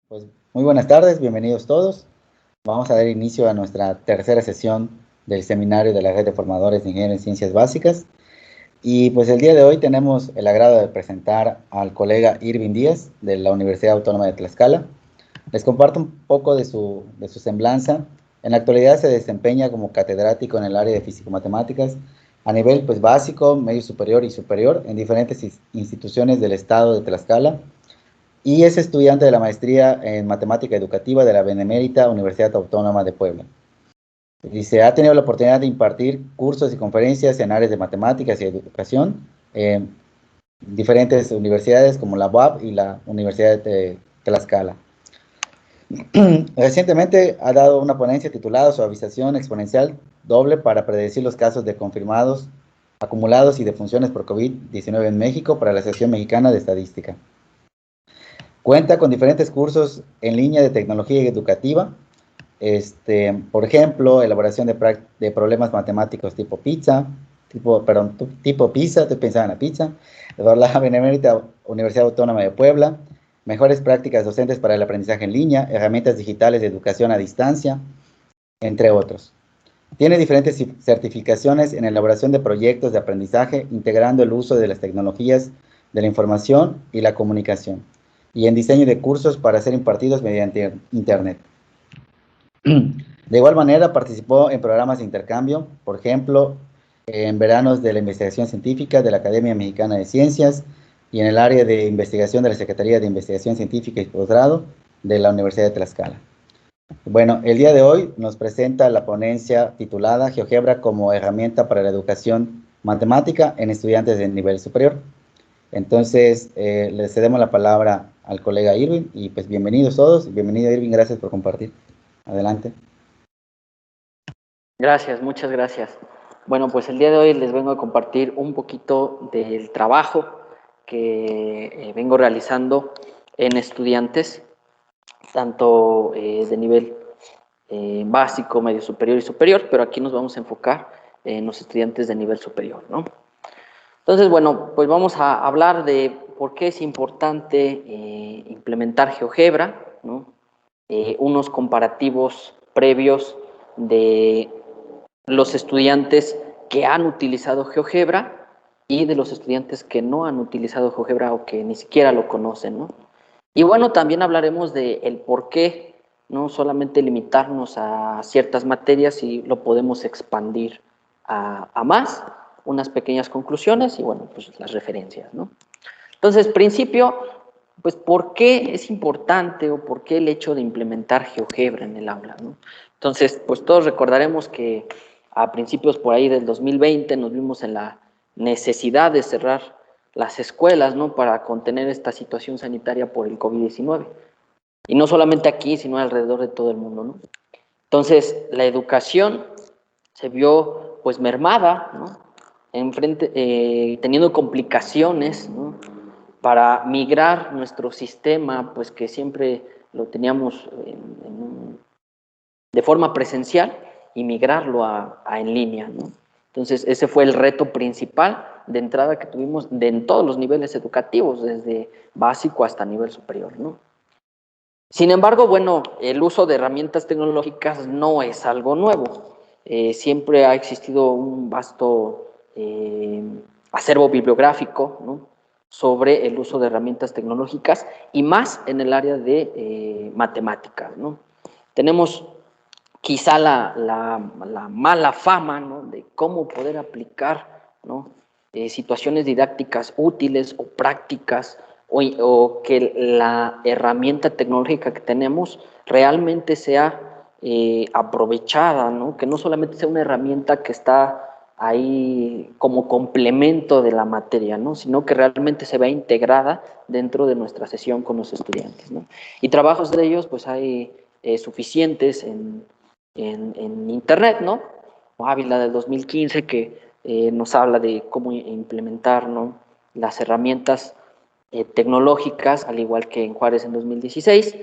Pues muy buenas tardes, bienvenidos todos. Vamos a dar inicio a nuestra tercera sesión del seminario de la Red de Formadores de Ingenieros en Ciencias Básicas. Y pues el día de hoy tenemos el agrado de presentar al colega Irving Díaz de la Universidad Autónoma de Tlaxcala. Les comparto un poco de su semblanza. En la actualidad se desempeña como catedrático en el área de físico-matemáticas a nivel pues básico, medio superior y superior en diferentes instituciones del estado de Tlaxcala, y es estudiante de la maestría en matemática educativa de la Benemérita Universidad Autónoma de Puebla. Dice, ha tenido la oportunidad de impartir cursos y conferencias en áreas de matemáticas y educación en diferentes universidades como la UAP y la Universidad de Tlaxcala. Recientemente ha dado una ponencia titulada Suavización exponencial doble para predecir los casos de confirmados, acumulados y defunciones por COVID-19 en México para la Asociación Mexicana de Estadística. Cuenta con diferentes cursos en línea de tecnología educativa, por ejemplo, elaboración de problemas matemáticos tipo PISA, estoy pensando en la pizza, de la Benemérita Universidad Autónoma de Puebla, mejores prácticas docentes para el aprendizaje en línea, herramientas digitales de educación a distancia, entre otros. Tiene diferentes certificaciones en elaboración de proyectos de aprendizaje, integrando el uso de las tecnologías de la información y la comunicación, y en diseño de cursos para ser impartidos mediante Internet. De igual manera, participó en programas de intercambio, por ejemplo, en veranos de la investigación científica de la Academia Mexicana de Ciencias y en el área de investigación de la Secretaría de Investigación Científica y Posgrado de la Universidad de Tlaxcala. Bueno, el día de hoy nos presenta la ponencia titulada GeoGebra como herramienta para la educación matemática en estudiantes de nivel superior. Entonces, le cedemos la palabra al colega Irving y pues bienvenidos todos. Bienvenido Irving, gracias por compartir. Adelante. Gracias, muchas gracias. Bueno, pues el día de hoy les vengo a compartir un poquito del trabajo que vengo realizando en estudiantes, tanto de nivel básico, medio superior y superior, pero aquí nos vamos a enfocar en los estudiantes de nivel superior, ¿no? Entonces, bueno, pues vamos a hablar de por qué es importante implementar GeoGebra, ¿no? Unos comparativos previos de los estudiantes que han utilizado GeoGebra y de los estudiantes que no han utilizado GeoGebra o que ni siquiera lo conocen, ¿no? Y bueno, también hablaremos de el por qué no solamente limitarnos a ciertas materias y lo podemos expandir a más, unas pequeñas conclusiones y bueno, pues las referencias, ¿no? Entonces, principio, pues, ¿por qué es importante o por qué el hecho de implementar GeoGebra en el aula, ¿no? Entonces, pues todos recordaremos que a principios por ahí del 2020 nos vimos en la necesidad de cerrar las escuelas, ¿no? Para contener esta situación sanitaria por el COVID-19. Y no solamente aquí, sino alrededor de todo el mundo, ¿no? Entonces, la educación se vio, pues, mermada, ¿no? Teniendo complicaciones, ¿no? Para migrar nuestro sistema, pues que siempre lo teníamos de forma presencial y migrarlo a en línea, ¿no? Entonces, ese fue el reto principal de entrada que tuvimos en todos los niveles educativos, desde básico hasta nivel superior, ¿no? Sin embargo, bueno, el uso de herramientas tecnológicas no es algo nuevo. Siempre ha existido un vasto acervo bibliográfico, ¿no? Sobre el uso de herramientas tecnológicas y más en el área de matemáticas, ¿no? Tenemos quizá la mala fama, ¿no? De cómo poder aplicar, ¿no? Situaciones didácticas útiles o prácticas o que la herramienta tecnológica que tenemos realmente sea aprovechada, ¿no? Que no solamente sea una herramienta que está ahí como complemento de la materia, ¿no? Sino que realmente se vea integrada dentro de nuestra sesión con los estudiantes, ¿no? Y trabajos de ellos, pues hay suficientes en Internet, ¿no? Ávila del 2015 que nos habla de cómo implementar, ¿no? Las herramientas tecnológicas, al igual que en Juárez en 2016,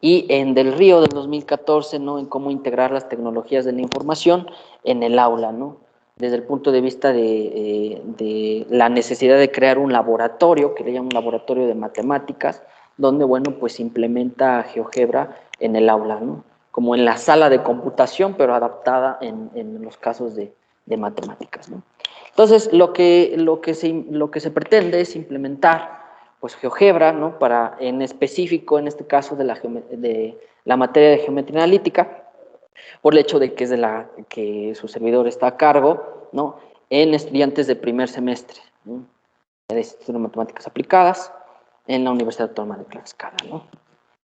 y en Del Río del 2014, ¿no? En cómo integrar las tecnologías de la información en el aula, ¿no? Desde el punto de vista de la necesidad de crear un laboratorio, que le llaman un laboratorio de matemáticas, donde, bueno, pues implementa GeoGebra en el aula, ¿no? Como en la sala de computación, pero adaptada en los casos de matemáticas, ¿no? Entonces, lo que se pretende es implementar, pues, GeoGebra, ¿no? Para, en específico, en este caso, de la materia de geometría analítica, por el hecho de que es de la que su servidor está a cargo, ¿no? En estudiantes de primer semestre, ¿no? El Instituto de Matemáticas Aplicadas en la Universidad Autónoma de Tlaxcala, ¿no?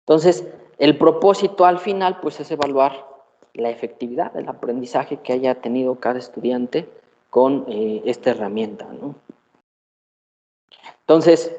Entonces, el propósito al final, pues, es evaluar la efectividad del aprendizaje que haya tenido cada estudiante con esta herramienta, ¿no? Entonces,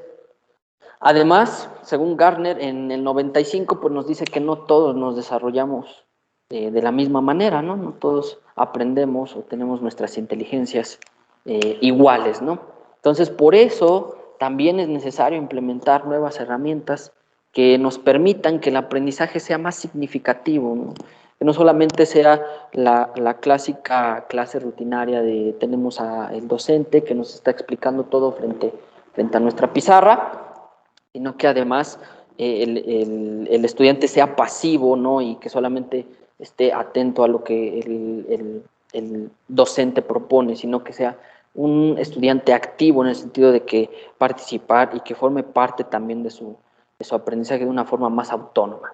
además, según Gartner, en el 95, pues nos dice que no todos nos desarrollamos de la misma manera, ¿no? No todos aprendemos o tenemos nuestras inteligencias iguales, ¿no? Entonces, por eso también es necesario implementar nuevas herramientas que nos permitan que el aprendizaje sea más significativo, ¿no? Que no solamente sea la clásica clase rutinaria de tenemos al docente que nos está explicando todo frente a nuestra pizarra, sino que además el estudiante sea pasivo, ¿no? Y que solamente esté atento a lo que el docente propone, sino que sea un estudiante activo en el sentido de que participar y que forme parte también de su aprendizaje de una forma más autónoma.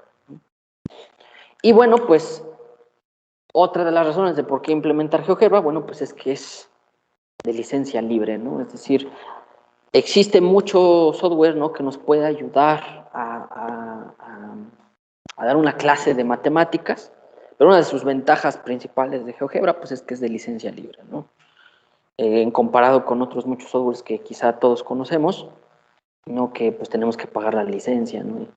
Y bueno, pues otra de las razones de por qué implementar GeoGebra, bueno, pues es que es de licencia libre, ¿no? Es decir, existe mucho software, ¿no? Que nos puede ayudar a dar una clase de matemáticas, pero una de sus ventajas principales de GeoGebra, pues es que es de licencia libre, ¿no? En comparado con otros muchos softwares que quizá todos conocemos, ¿no? Que pues tenemos que pagar la licencia, ¿no?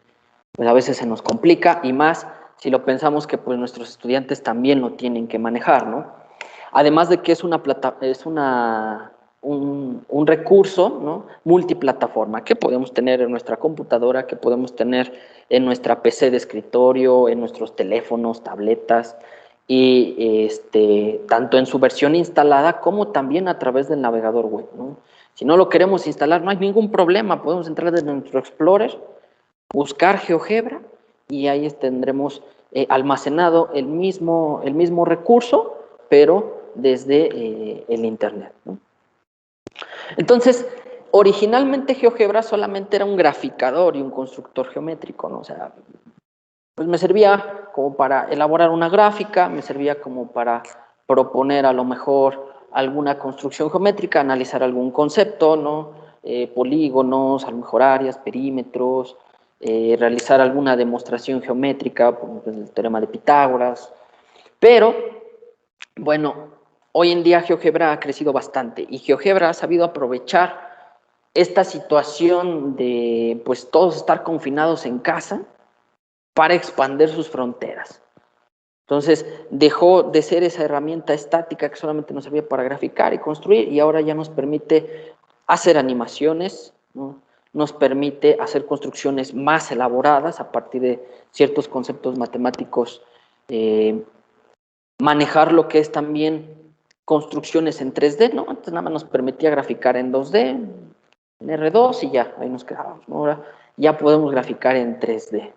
Pues a veces se nos complica, y más si lo pensamos que pues nuestros estudiantes también lo tienen que manejar, ¿no? Además de que es un recurso, ¿no? Multiplataforma que podemos tener en nuestra computadora, que podemos tener en nuestra PC de escritorio, en nuestros teléfonos, tabletas, y tanto en su versión instalada como también a través del navegador web, ¿no? Si no lo queremos instalar, no hay ningún problema, podemos entrar desde nuestro Explorer, buscar GeoGebra, y ahí tendremos almacenado el mismo recurso, pero desde el Internet, ¿no? Entonces, originalmente GeoGebra solamente era un graficador y un constructor geométrico, ¿no? O sea, pues me servía como para elaborar una gráfica, me servía como para proponer a lo mejor alguna construcción geométrica, analizar algún concepto, ¿no? Polígonos, a lo mejor áreas, perímetros, realizar alguna demostración geométrica, por el teorema de Pitágoras. Pero, bueno, hoy en día GeoGebra ha crecido bastante y GeoGebra ha sabido aprovechar esta situación de pues todos estar confinados en casa para expandir sus fronteras. Entonces dejó de ser esa herramienta estática que solamente nos servía para graficar y construir, y ahora ya nos permite hacer animaciones, ¿no? Nos permite hacer construcciones más elaboradas a partir de ciertos conceptos matemáticos, manejar lo que es también construcciones en 3D, ¿no? Antes nada más nos permitía graficar en 2D, en R2 y ya, ahí nos quedábamos, ¿no? Ahora ya podemos graficar en 3D.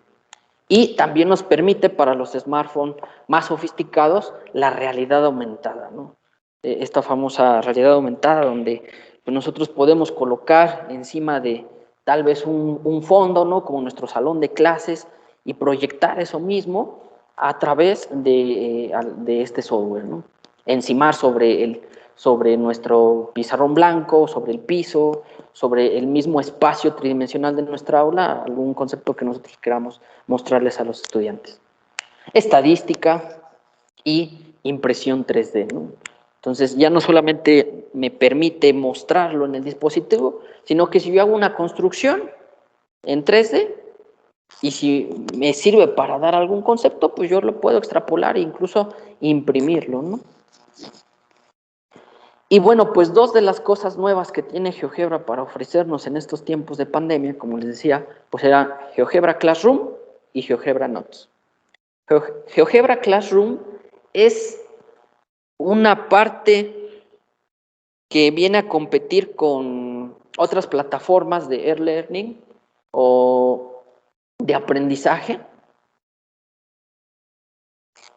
Y también nos permite para los smartphones más sofisticados la realidad aumentada, ¿no? Esta famosa realidad aumentada donde pues, nosotros podemos colocar encima de tal vez un fondo, ¿no? Como nuestro salón de clases, y proyectar eso mismo a través de este software, ¿no? Encimar sobre nuestro pizarrón blanco, sobre el piso, sobre el mismo espacio tridimensional de nuestra aula, algún concepto que nosotros queramos mostrarles a los estudiantes. Estadística y impresión 3D, ¿no? Entonces ya no solamente me permite mostrarlo en el dispositivo, sino que si yo hago una construcción en 3D y si me sirve para dar algún concepto, pues yo lo puedo extrapolar e incluso imprimirlo, ¿no? Y bueno, pues dos de las cosas nuevas que tiene GeoGebra para ofrecernos en estos tiempos de pandemia, como les decía, pues era GeoGebra Classroom y GeoGebra Notes. GeoGebra Classroom es una parte que viene a competir con otras plataformas de e-learning o de aprendizaje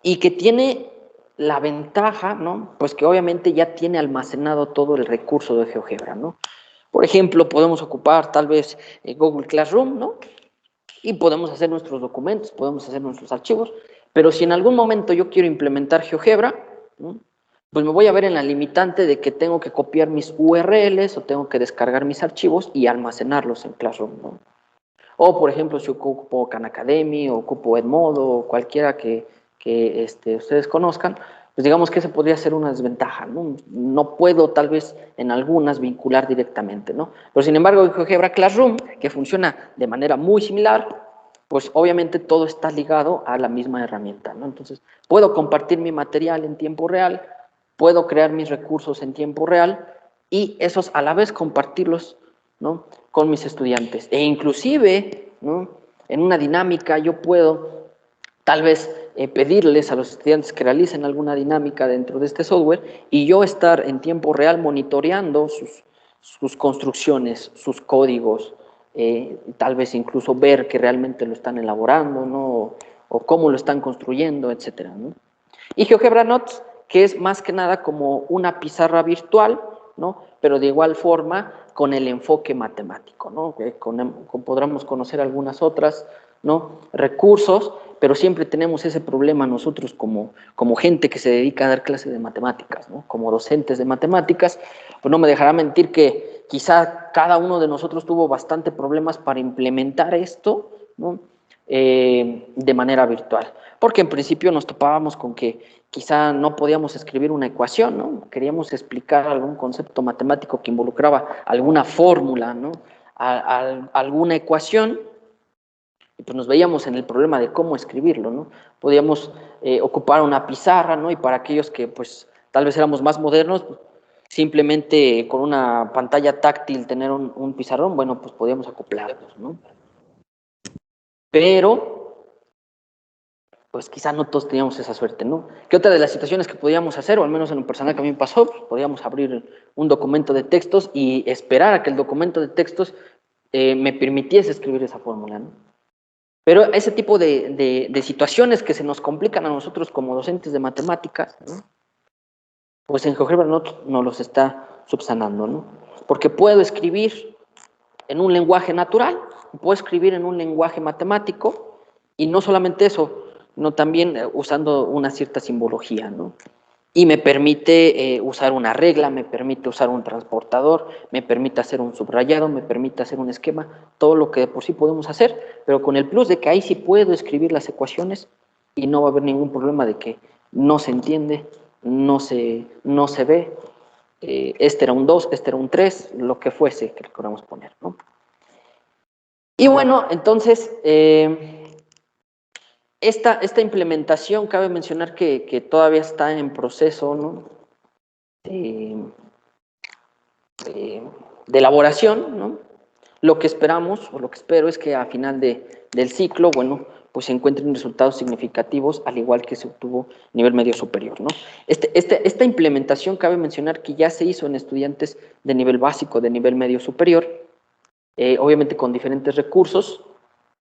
y que tiene la ventaja, ¿no? Pues que obviamente ya tiene almacenado todo el recurso de GeoGebra, ¿no? Por ejemplo, podemos ocupar tal vez Google Classroom, ¿no? Y podemos hacer nuestros documentos, podemos hacer nuestros archivos, pero si en algún momento yo quiero implementar GeoGebra, ¿no? Pues me voy a ver en la limitante de que tengo que copiar mis URLs o tengo que descargar mis archivos y almacenarlos en Classroom, ¿no? O, por ejemplo, si ocupo Khan Academy o ocupo Edmodo o cualquiera que ustedes conozcan, pues digamos que ese podría ser una desventaja, ¿no? No puedo tal vez en algunas vincular directamente, ¿no? Pero sin embargo, en GeoGebra Classroom, que funciona de manera muy similar, pues obviamente todo está ligado a la misma herramienta, ¿no? Entonces, puedo compartir mi material en tiempo real, puedo crear mis recursos en tiempo real y esos a la vez compartirlos, ¿no? Con mis estudiantes. E inclusive, ¿no? En una dinámica yo puedo tal vez pedirles a los estudiantes que realicen alguna dinámica dentro de este software y yo estar en tiempo real monitoreando sus construcciones, sus códigos, tal vez incluso ver que realmente lo están elaborando, ¿no? O cómo lo están construyendo, etcétera, ¿no? Y GeoGebra Notes, que es más que nada como una pizarra virtual, ¿no? Pero de igual forma con el enfoque matemático, ¿no? Podremos conocer algunas otras, ¿no? Recursos, pero siempre tenemos ese problema nosotros como gente que se dedica a dar clases de matemáticas, ¿no? Como docentes de matemáticas, pues no me dejará mentir que quizá cada uno de nosotros tuvo bastante problemas para implementar esto, ¿no? De manera virtual, porque en principio nos topábamos con que quizá no podíamos escribir una ecuación, ¿no? Queríamos explicar algún concepto matemático que involucraba alguna fórmula, ¿no? Alguna ecuación, y pues nos veíamos en el problema de cómo escribirlo, ¿no? Podíamos ocupar una pizarra, ¿no? Y para aquellos que pues tal vez éramos más modernos, pues, simplemente con una pantalla táctil tener un pizarrón, bueno, pues podíamos acoplarnos, ¿no? Pero pues quizá no todos teníamos esa suerte, ¿no? ¿Qué otra de las situaciones que podíamos hacer, o al menos en lo personal que a mí me pasó, pues podíamos abrir un documento de textos y esperar a que el documento de textos me permitiese escribir esa fórmula, ¿no? Pero ese tipo de situaciones que se nos complican a nosotros como docentes de matemáticas, ¿no? Pues en GeoGebra no los está subsanando, ¿no? Porque puedo escribir en un lenguaje natural, puedo escribir en un lenguaje matemático, y no solamente eso, no también usando una cierta simbología, ¿no? Y me permite usar una regla, me permite usar un transportador, me permite hacer un subrayado, me permite hacer un esquema, todo lo que de por sí podemos hacer, pero con el plus de que ahí sí puedo escribir las ecuaciones y no va a haber ningún problema de que no se entiende, no se ve, este era un 2, este era un 3, lo que fuese que le queramos poner, ¿no? Y bueno, entonces, esta implementación, cabe mencionar que todavía está en proceso, ¿no? De elaboración, ¿no? Lo que esperamos, o lo que espero, es que a final del ciclo, bueno, pues se encuentren resultados significativos, al igual que se obtuvo a nivel medio superior, ¿no? Esta implementación, cabe mencionar que ya se hizo en estudiantes de nivel básico, de nivel medio superior, obviamente con diferentes recursos,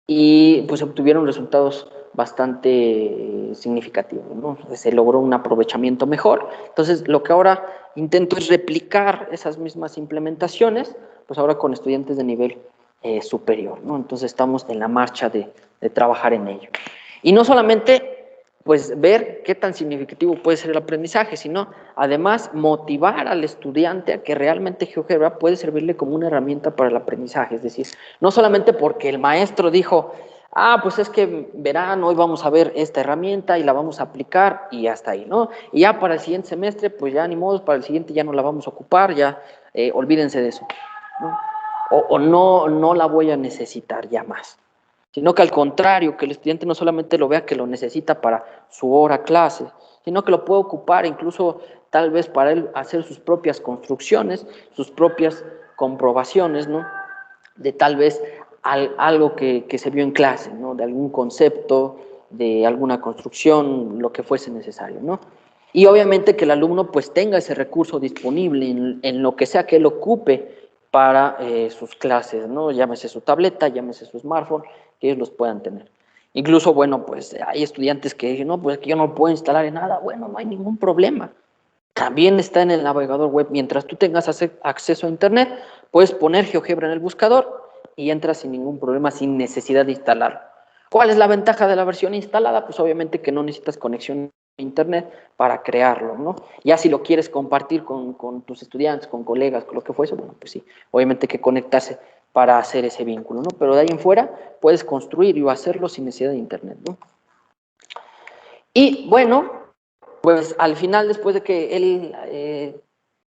y pues obtuvieron resultados bastante significativos, ¿no? Se logró un aprovechamiento mejor. Entonces, lo que ahora intento es replicar esas mismas implementaciones, pues ahora con estudiantes de nivel superior, ¿no? Entonces, estamos en la marcha de trabajar en ello. Y no solamente pues ver qué tan significativo puede ser el aprendizaje, sino además motivar al estudiante a que realmente GeoGebra puede servirle como una herramienta para el aprendizaje, es decir, no solamente porque el maestro dijo, pues es que verán, hoy vamos a ver esta herramienta y la vamos a aplicar y hasta ahí, ¿no? Y ya para el siguiente semestre, pues ya ni modo, para el siguiente ya no la vamos a ocupar, ya olvídense de eso, ¿no? O no la voy a necesitar ya más, sino que al contrario, que el estudiante no solamente lo vea que lo necesita para su hora clase, sino que lo puede ocupar incluso tal vez para él hacer sus propias construcciones, sus propias comprobaciones, ¿no? De tal vez algo que se vio en clase, ¿no? De algún concepto, de alguna construcción, lo que fuese necesario, ¿no? Y obviamente que el alumno pues tenga ese recurso disponible en lo que sea que él ocupe para sus clases, ¿no? Llámese su tableta, llámese su smartphone, que ellos los puedan tener. Incluso, bueno, pues hay estudiantes que dicen, no, pues aquí yo no puedo instalar en nada. Bueno, no hay ningún problema. También está en el navegador web. Mientras tú tengas acceso a Internet, puedes poner GeoGebra en el buscador y entras sin ningún problema, sin necesidad de instalarlo. ¿Cuál es la ventaja de la versión instalada? Pues obviamente que no necesitas conexión a Internet para crearlo, ¿no? Ya si lo quieres compartir con tus estudiantes, con colegas, con lo que fuese, bueno, pues sí, obviamente hay que conectarse para hacer ese vínculo, ¿no? Pero de ahí en fuera puedes construir y hacerlo sin necesidad de Internet, ¿no? Y bueno, pues al final, después de que él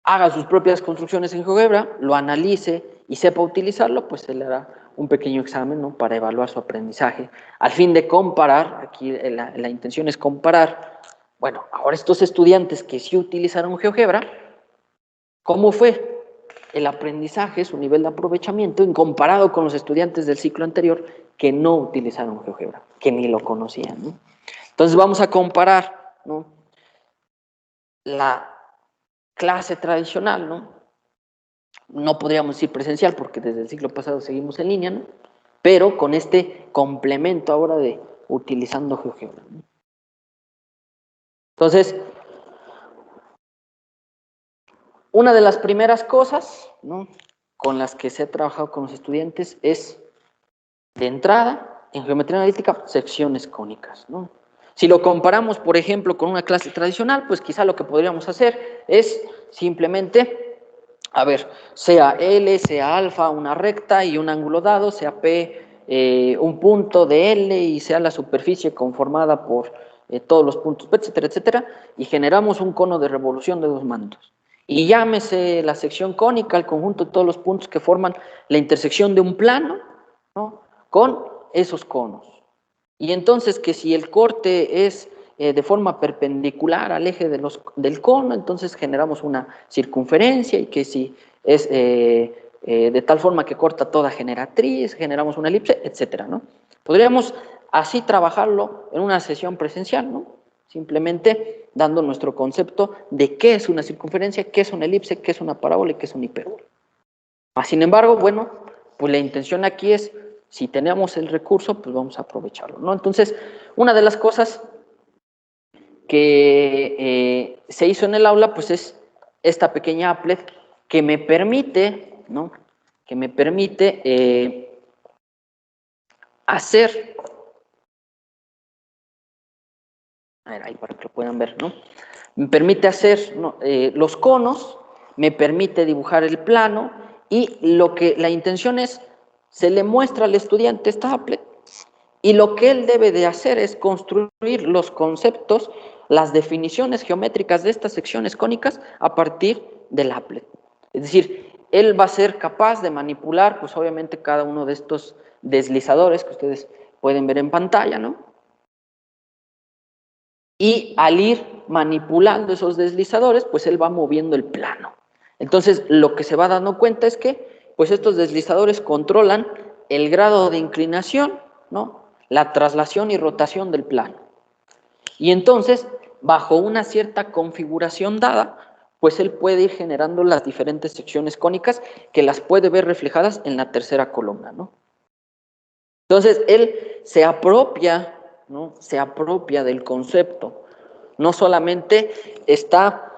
haga sus propias construcciones en GeoGebra, lo analice y sepa utilizarlo, pues se le hará un pequeño examen, ¿no?, para evaluar su aprendizaje. Al fin de comparar, aquí la intención es comparar, bueno, ahora estos estudiantes que sí utilizaron GeoGebra, ¿cómo fue el aprendizaje, su nivel de aprovechamiento, en comparado con los estudiantes del ciclo anterior que no utilizaron GeoGebra, que ni lo conocían, ¿no? Entonces vamos a comparar, ¿no?, la clase tradicional, ¿no? No podríamos decir presencial porque desde el ciclo pasado seguimos en línea, ¿no?, pero con este complemento ahora de utilizando GeoGebra, ¿no? Entonces, una de las primeras cosas, ¿no?, con las que se ha trabajado con los estudiantes es, de entrada, en geometría analítica, secciones cónicas, ¿no? Si lo comparamos, por ejemplo, con una clase tradicional, pues quizá lo que podríamos hacer es simplemente, a ver, sea L, sea alfa, una recta y un ángulo dado, sea P, un punto de L y sea la superficie conformada por todos los puntos, etcétera, etcétera, y generamos un cono de revolución de dos mantos. Y llámese la sección cónica al conjunto de todos los puntos que forman la intersección de un plano, ¿no?, con esos conos. Y entonces que si el corte es de forma perpendicular al eje del cono, entonces generamos una circunferencia, y que si es de tal forma que corta toda generatriz, generamos una elipse, etcétera, ¿no? Podríamos así trabajarlo en una sesión presencial, ¿no?, simplemente dando nuestro concepto de qué es una circunferencia, qué es una elipse, qué es una parábola y qué es un hipérbola. Sin embargo, bueno, pues la intención aquí es, si tenemos el recurso, pues vamos a aprovecharlo, ¿no? Entonces, una de las cosas que se hizo en el aula, pues es esta pequeña applet que me permite, ¿no?, que me permite hacer, a ver, ahí para que lo puedan ver, ¿no?, me permite hacer, ¿no?, los conos, me permite dibujar el plano, y la intención es, se le muestra al estudiante esta applet, y lo que él debe de hacer es construir los conceptos, las definiciones geométricas de estas secciones cónicas a partir del applet. Es decir, él va a ser capaz de manipular, pues obviamente, cada uno de estos deslizadores que ustedes pueden ver en pantalla, ¿no? Y al ir manipulando esos deslizadores, pues él va moviendo el plano. Entonces, lo que se va dando cuenta es que, pues estos deslizadores controlan el grado de inclinación, ¿no?, la traslación y rotación del plano. Y entonces, bajo una cierta configuración dada, pues él puede ir generando las diferentes secciones cónicas, que las puede ver reflejadas en la tercera columna, ¿no? Entonces, él se apropia, ¿no?, se apropia del concepto. No solamente está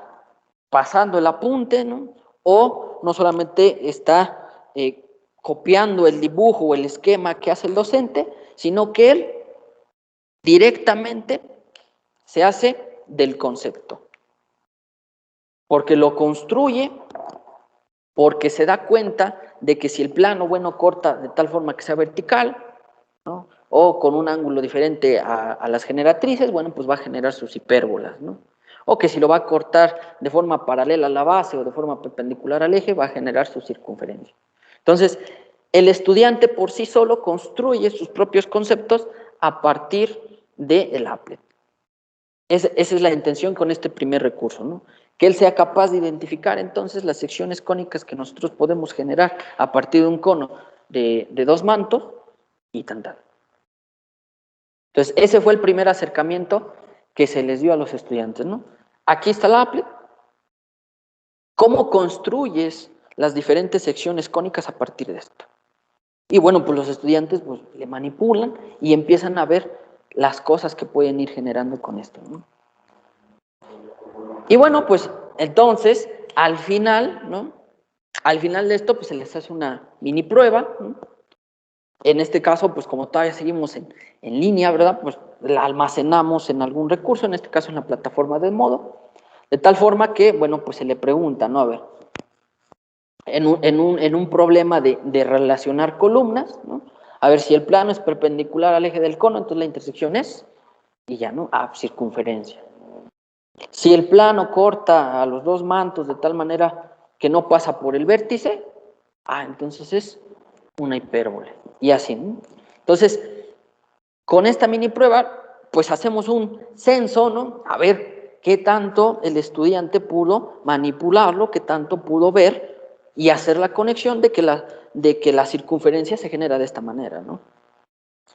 pasando el apunte, ¿no?, o no solamente está copiando el dibujo o el esquema que hace el docente, sino que él directamente se hace del concepto, porque lo construye, porque se da cuenta de que si el plano, bueno, corta de tal forma que sea vertical, ¿no?, o con un ángulo diferente a las generatrices, bueno, pues va a generar sus hipérbolas, ¿no? O que si lo va a cortar de forma paralela a la base o de forma perpendicular al eje, va a generar su circunferencia. Entonces, el estudiante por sí solo construye sus propios conceptos a partir del applet. Esa es la intención con este primer recurso, ¿no?, que él sea capaz de identificar entonces las secciones cónicas que nosotros podemos generar a partir de un cono de dos mantos y tan. Entonces, ese fue el primer acercamiento que se les dio a los estudiantes, ¿no? Aquí está la applet. ¿Cómo construyes las diferentes secciones cónicas a partir de esto? Y bueno, pues los estudiantes pues, le manipulan y empiezan a ver las cosas que pueden ir generando con esto, ¿no? Y bueno, pues entonces, al final, ¿no? Al final de esto, pues se les hace una mini prueba, ¿no? En este caso, pues como todavía seguimos en línea, ¿verdad? Pues la almacenamos en algún recurso, en este caso en la plataforma del modo, de tal forma que, bueno, pues se le pregunta, ¿no? A ver, en un problema de relacionar columnas, ¿no? A ver si el plano es perpendicular al eje del cono, entonces la intersección es, y ya, ¿no? Circunferencia. Si el plano corta a los dos mantos de tal manera que no pasa por el vértice, entonces es una hipérbole. Y así, ¿no? Entonces, con esta mini prueba, pues hacemos un censo, ¿no? A ver qué tanto el estudiante pudo manipularlo, qué tanto pudo ver y hacer la conexión de que la circunferencia se genera de esta manera, ¿no?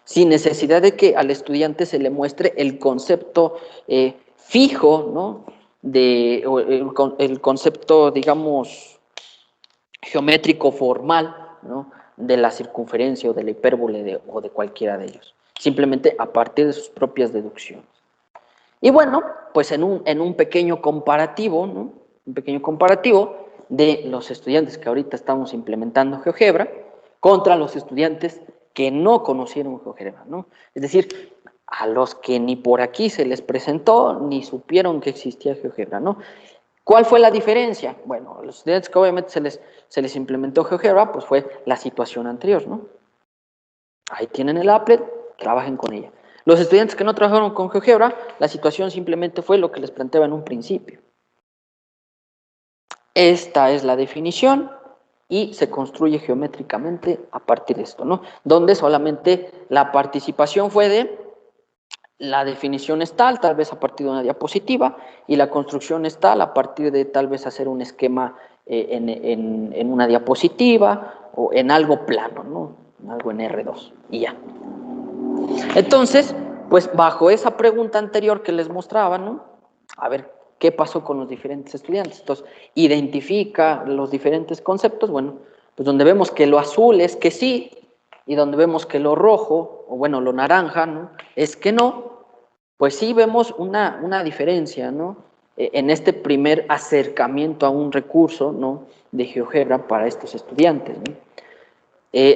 Sin necesidad de que al estudiante se le muestre el concepto fijo, ¿no? El concepto, digamos, geométrico formal, ¿no? De la circunferencia o de la hipérbole o de cualquiera de ellos. Simplemente a partir de sus propias deducciones. Y bueno, pues en un pequeño comparativo, ¿no? Un pequeño comparativo de los estudiantes que ahorita estamos implementando GeoGebra contra los estudiantes que no conocieron GeoGebra, ¿no? Es decir, a los que ni por aquí se les presentó ni supieron que existía GeoGebra, ¿no? ¿Cuál fue la diferencia? Bueno, a los estudiantes que obviamente se les implementó GeoGebra, pues fue la situación anterior, ¿no? Ahí tienen el applet, trabajen con ella. Los estudiantes que no trabajaron con GeoGebra, la situación simplemente fue lo que les planteaba en un principio. Esta es la definición y se construye geométricamente a partir de esto, ¿no? Donde solamente la participación fue de la definición es tal vez a partir de una diapositiva, y la construcción es tal a partir de tal vez hacer un esquema en una diapositiva o en algo plano, ¿no? Algo en R2 y ya. Entonces, pues bajo esa pregunta anterior que les mostraba, ¿no? A ver, ¿qué pasó con los diferentes estudiantes? Entonces, identifica los diferentes conceptos, bueno, pues donde vemos que lo azul es que sí, y donde vemos que lo rojo, o bueno, lo naranja, ¿no? Es que no, pues sí vemos una diferencia, ¿no? En este primer acercamiento a un recurso, ¿no? De GeoGebra para estos estudiantes, ¿no?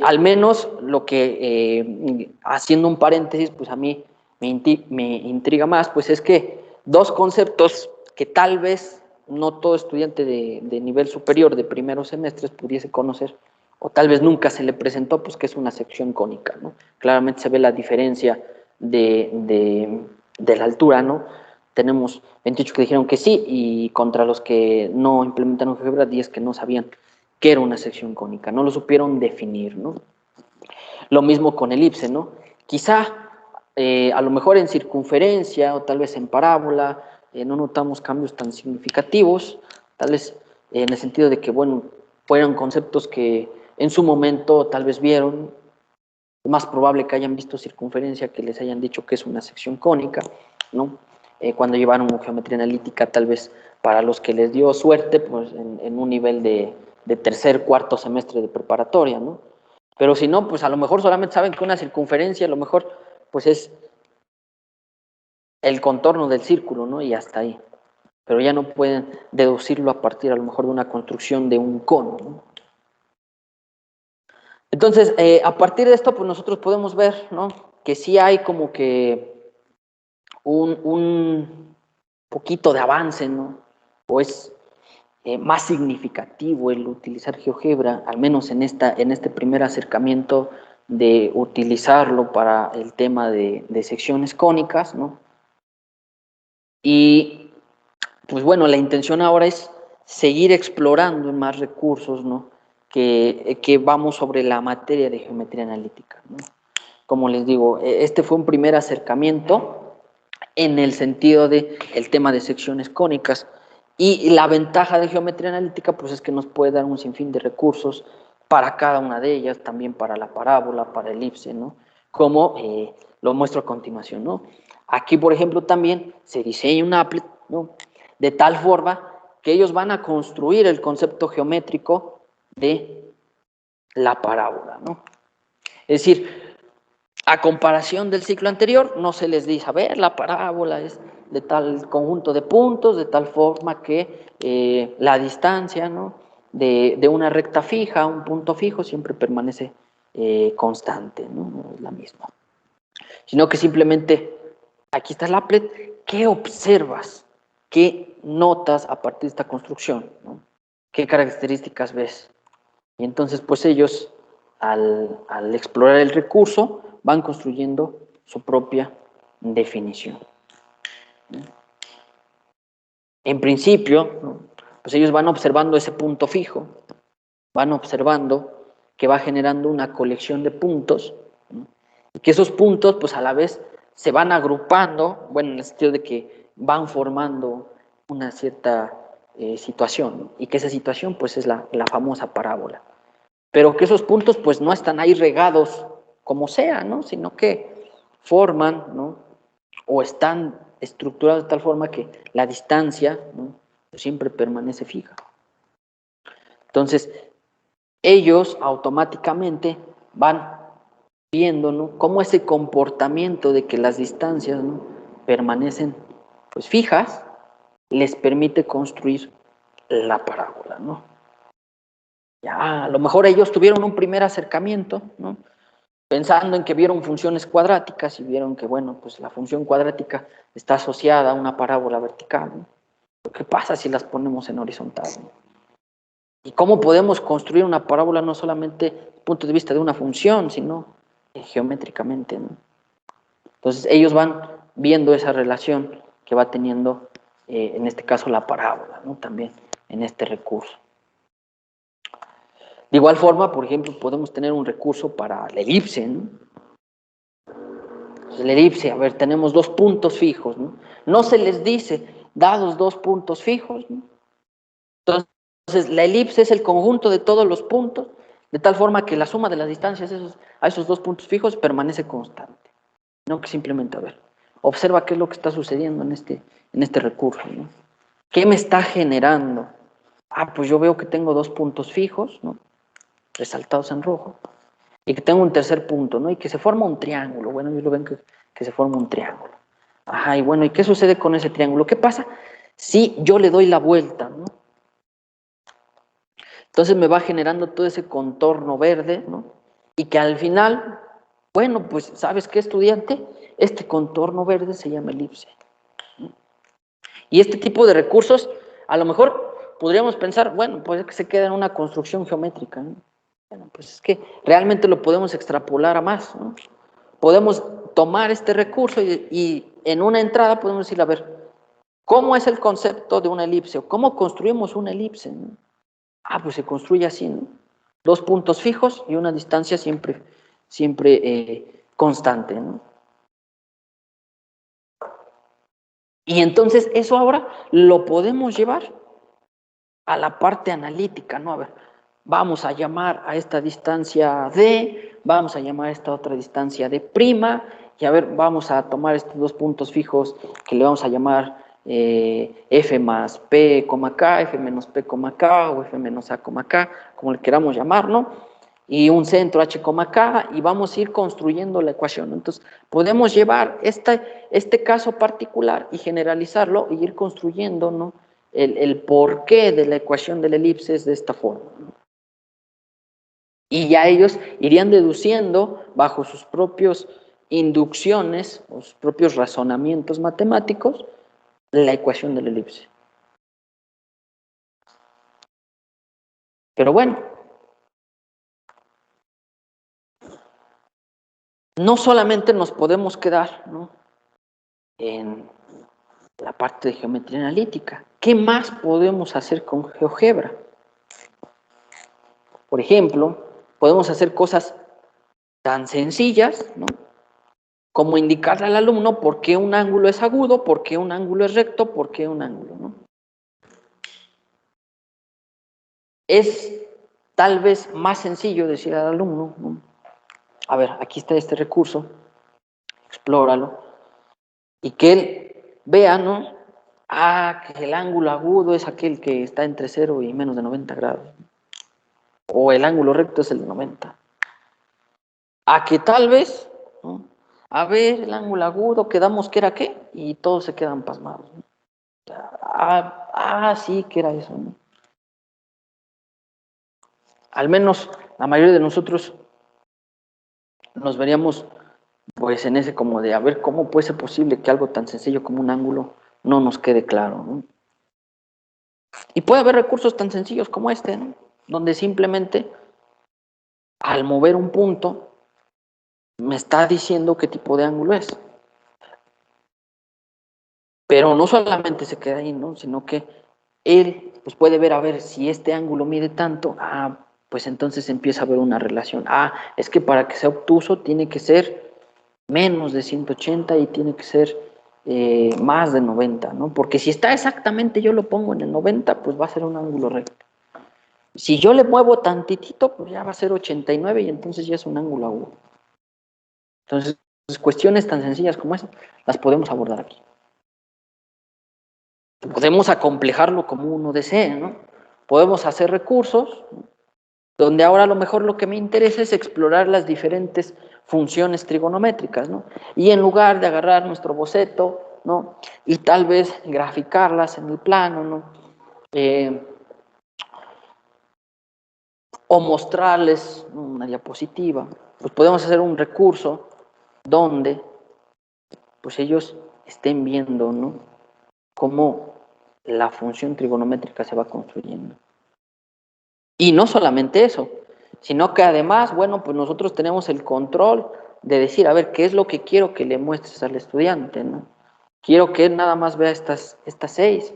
Al menos lo que, haciendo un paréntesis, pues a mí me intriga más, pues es que dos conceptos que tal vez no todo estudiante de nivel superior de primeros semestres pudiese conocer, o tal vez nunca se le presentó, pues que es una sección cónica, ¿no? Claramente se ve la diferencia de la altura, ¿no? Tenemos 28 que dijeron que sí, y contra los que no implementaron GeoGebra, 10 que no sabían que era una sección cónica, no lo supieron definir, ¿no? Lo mismo con elipse, ¿no? Quizá, a lo mejor en circunferencia o tal vez en parábola, no notamos cambios tan significativos, tal vez en el sentido de que, bueno, fueron conceptos que en su momento tal vez vieron, es más probable que hayan visto circunferencia que les hayan dicho que es una sección cónica, ¿no? Cuando llevaron geometría analítica, tal vez para los que les dio suerte, pues en un nivel de tercer, cuarto semestre de preparatoria, ¿no? Pero si no, pues a lo mejor solamente saben que una circunferencia, a lo mejor, pues es el contorno del círculo, ¿no? Y hasta ahí. Pero ya no pueden deducirlo a partir, a lo mejor, de una construcción de un cono, ¿no? Entonces, a partir de esto, pues nosotros podemos ver, ¿no? Que sí hay como que un poquito de avance, ¿no? O es más significativo el utilizar GeoGebra, al menos en este primer acercamiento de utilizarlo para el tema de secciones cónicas, ¿no? Y pues bueno, la intención ahora es seguir explorando en más recursos, ¿no? Que vamos sobre la materia de geometría analítica, ¿no? Como les digo, este fue un primer acercamiento en el sentido de el tema de secciones cónicas, y la ventaja de geometría analítica pues es que nos puede dar un sinfín de recursos para cada una de ellas, también para la parábola, para elipse, ¿no? Como lo muestro a continuación, ¿no? Aquí, por ejemplo, también se diseña un applet, ¿no? De tal forma que ellos van a construir el concepto geométrico de la parábola, ¿no? Es decir, a comparación del ciclo anterior, no se les dice, a ver, la parábola es de tal conjunto de puntos, de tal forma que la distancia, ¿no?, de una recta fija a un punto fijo siempre permanece constante, ¿no? No es la misma. Sino que simplemente, aquí está el applet, ¿qué observas? ¿Qué notas a partir de esta construcción, ¿no? ¿Qué características ves? Y entonces, pues ellos, al explorar el recurso, van construyendo su propia definición. En principio, ¿no?, pues ellos van observando ese punto fijo, van observando que va generando una colección de puntos, ¿no?, y que esos puntos, pues a la vez, se van agrupando, bueno, en el sentido de que van formando una cierta situación, ¿no?, y que esa situación, pues es la famosa parábola. Pero que esos puntos pues no están ahí regados como sea, ¿no?, sino que forman, ¿no?, o están estructurados de tal forma que la distancia, ¿no?, pues siempre permanece fija. Entonces, ellos automáticamente van viendo, ¿no?, cómo ese comportamiento de que las distancias, ¿no?, permanecen pues fijas, les permite construir la parábola, ¿no? Ya, a lo mejor ellos tuvieron un primer acercamiento, ¿no?, pensando en que vieron funciones cuadráticas y vieron que, bueno, pues la función cuadrática está asociada a una parábola vertical, ¿no? ¿Qué pasa si las ponemos en horizontal, ¿no? ¿Y cómo podemos construir una parábola no solamente desde el punto de vista de una función, sino geométricamente, ¿no? Entonces ellos van viendo esa relación que va teniendo, en este caso, la parábola, ¿no?, también en este recurso. De igual forma, por ejemplo, podemos tener un recurso para la elipse, ¿no? Entonces, la elipse, a ver, tenemos dos puntos fijos, ¿no? No se les dice, dados dos puntos fijos, ¿no? Entonces, la elipse es el conjunto de todos los puntos, de tal forma que la suma de las distancias a esos dos puntos fijos permanece constante. No que simplemente, a ver, observa qué es lo que está sucediendo en este recurso, ¿no? ¿Qué me está generando? Ah, pues yo veo que tengo dos puntos fijos, ¿no?, resaltados en rojo, y que tengo un tercer punto, ¿no?, y que se forma un triángulo. Bueno, ellos lo ven que se forma un triángulo. Ajá, y bueno, ¿y qué sucede con ese triángulo? ¿Qué pasa si yo le doy la vuelta, ¿no? Entonces me va generando todo ese contorno verde, ¿no? Y que al final, bueno, pues, ¿sabes qué, estudiante? Este contorno verde se llama elipse. Y este tipo de recursos, a lo mejor podríamos pensar, bueno, pues es que se queda en una construcción geométrica, ¿no? Bueno, pues es que realmente lo podemos extrapolar a más, ¿no? Podemos tomar este recurso y en una entrada podemos decir, a ver, ¿cómo es el concepto de una elipse? ¿O cómo construimos una elipse, ¿no? Ah, pues se construye así, ¿no? Dos puntos fijos y una distancia siempre constante, ¿no? Y entonces eso ahora lo podemos llevar a la parte analítica, ¿no? A ver, vamos a llamar a esta distancia D, vamos a llamar a esta otra distancia D', y a ver, vamos a tomar estos dos puntos fijos que le vamos a llamar F más P, K, F menos P, K, o F menos A, K, como le queramos llamar, ¿no? Y un centro H, K, y vamos a ir construyendo la ecuación, ¿no? Entonces, podemos llevar este caso particular y generalizarlo y ir construyendo, ¿no?, el porqué de la ecuación de la elipse es de esta forma, ¿no? Y ya ellos irían deduciendo bajo sus propias inducciones o sus propios razonamientos matemáticos la ecuación de la elipse. Pero bueno, no solamente nos podemos quedar, ¿no?, en la parte de geometría analítica. ¿Qué más podemos hacer con GeoGebra? Por ejemplo, podemos hacer cosas tan sencillas, ¿no?, como indicarle al alumno por qué un ángulo es agudo, por qué un ángulo es recto, por qué un ángulo, ¿no? Es tal vez más sencillo decir al alumno, ¿no?, a ver, aquí está este recurso, explóralo, y que él vea, ¿no?, que el ángulo agudo es aquel que está entre 0 y menos de 90 grados, o el ángulo recto es el de 90. a que tal vez, ¿no? A ver, el ángulo agudo, quedamos que era qué, y todos se quedan pasmados, ¿no? Sí, que era eso, ¿no? Al menos la mayoría de nosotros nos veríamos pues en ese como de a ver cómo puede ser posible que algo tan sencillo como un ángulo no nos quede claro, ¿no? Y puede haber recursos tan sencillos como este, ¿no? Donde simplemente al mover un punto me está diciendo qué tipo de ángulo es. Pero no solamente se queda ahí, ¿no? Sino que él pues puede ver, a ver, si este ángulo mide tanto, pues entonces empieza a haber una relación. Es que para que sea obtuso tiene que ser menos de 180 y tiene que ser más de 90, ¿no? Porque si está exactamente, yo lo pongo en el 90, pues va a ser un ángulo recto. Si yo le muevo tantitito, pues ya va a ser 89 y entonces ya es un ángulo agudo. Entonces, cuestiones tan sencillas como esas las podemos abordar aquí. Podemos acomplejarlo como uno desee, ¿no? Podemos hacer recursos, ¿no? Donde ahora a lo mejor lo que me interesa es explorar las diferentes funciones trigonométricas, ¿no? Y en lugar de agarrar nuestro boceto, ¿no? Y tal vez graficarlas en el plano, ¿no? O mostrarles, ¿no?, una diapositiva, pues podemos hacer un recurso donde pues ellos estén viendo, ¿no?, cómo la función trigonométrica se va construyendo. Y no solamente eso, sino que además, bueno, pues nosotros tenemos el control de decir, a ver, ¿qué es lo que quiero que le muestres al estudiante, ¿no? Quiero que él nada más vea estas 6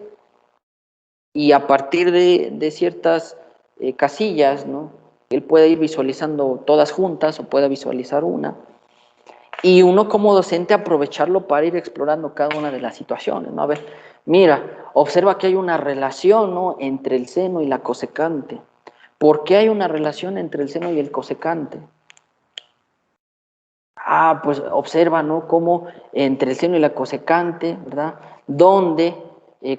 y a partir de ciertas casillas, ¿no?, él puede ir visualizando todas juntas o puede visualizar una. Y uno como docente aprovecharlo para ir explorando cada una de las situaciones, ¿no? A ver, mira, observa que hay una relación, ¿no?, entre el seno y la cosecante. ¿Por qué hay una relación entre el seno y el cosecante? Pues observa, ¿no?, cómo entre el seno y la cosecante, ¿verdad?, donde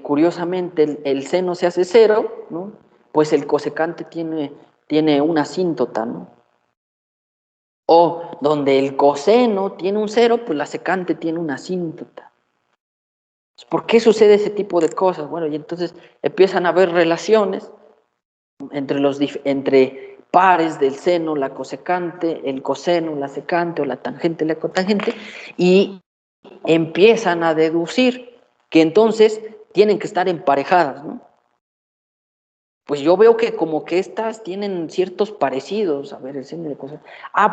curiosamente el seno se hace 0, ¿no?, pues el cosecante tiene una asíntota, ¿no? O donde el coseno tiene un 0, pues la secante tiene una asíntota. ¿Por qué sucede ese tipo de cosas? Bueno, y entonces empiezan a haber relaciones entre pares del seno, la cosecante, el coseno, la secante, o la tangente, la cotangente, y empiezan a deducir que entonces tienen que estar emparejadas, ¿no? Pues yo veo que como que estas tienen ciertos parecidos. A ver, el seno y el coseno.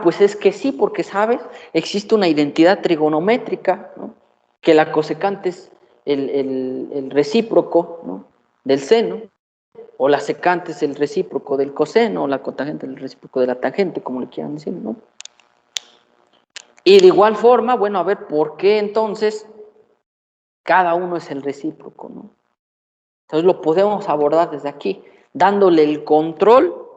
Pues es que sí, porque, ¿sabes? Existe una identidad trigonométrica, ¿no?, que la cosecante es el recíproco, ¿no?, del seno, o la secante es el recíproco del coseno, o la cotangente es el recíproco de la tangente, como le quieran decir, ¿no? Y de igual forma, bueno, a ver, ¿por qué entonces cada uno es el recíproco, ¿no? Entonces lo podemos abordar desde aquí, dándole el control,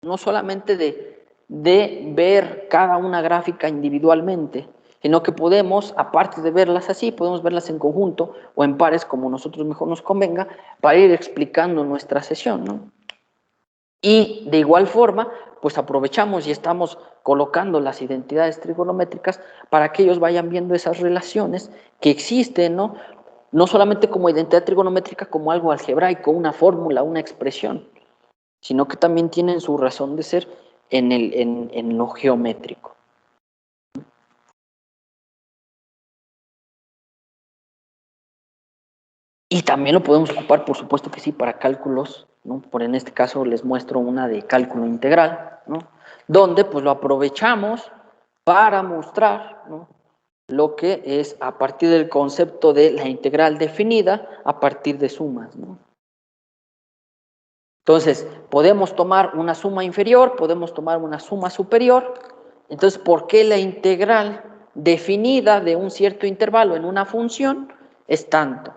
no solamente de ver cada una gráfica individualmente, sino que podemos, aparte de verlas así, podemos verlas en conjunto o en pares, como nosotros mejor nos convenga, para ir explicando nuestra sesión, ¿no? Y de igual forma, pues aprovechamos y estamos colocando las identidades trigonométricas para que ellos vayan viendo esas relaciones que existen, ¿no? No solamente como identidad trigonométrica, como algo algebraico, una fórmula, una expresión, sino que también tienen su razón de ser en lo geométrico. Y también lo podemos ocupar, por supuesto que sí, para cálculos, ¿no? Por en este caso les muestro una de cálculo integral, ¿no?, donde pues lo aprovechamos para mostrar, ¿no?, lo que es a partir del concepto de la integral definida a partir de sumas, ¿no? Entonces, podemos tomar una suma inferior, podemos tomar una suma superior. Entonces, ¿por qué la integral definida de un cierto intervalo en una función es tanto?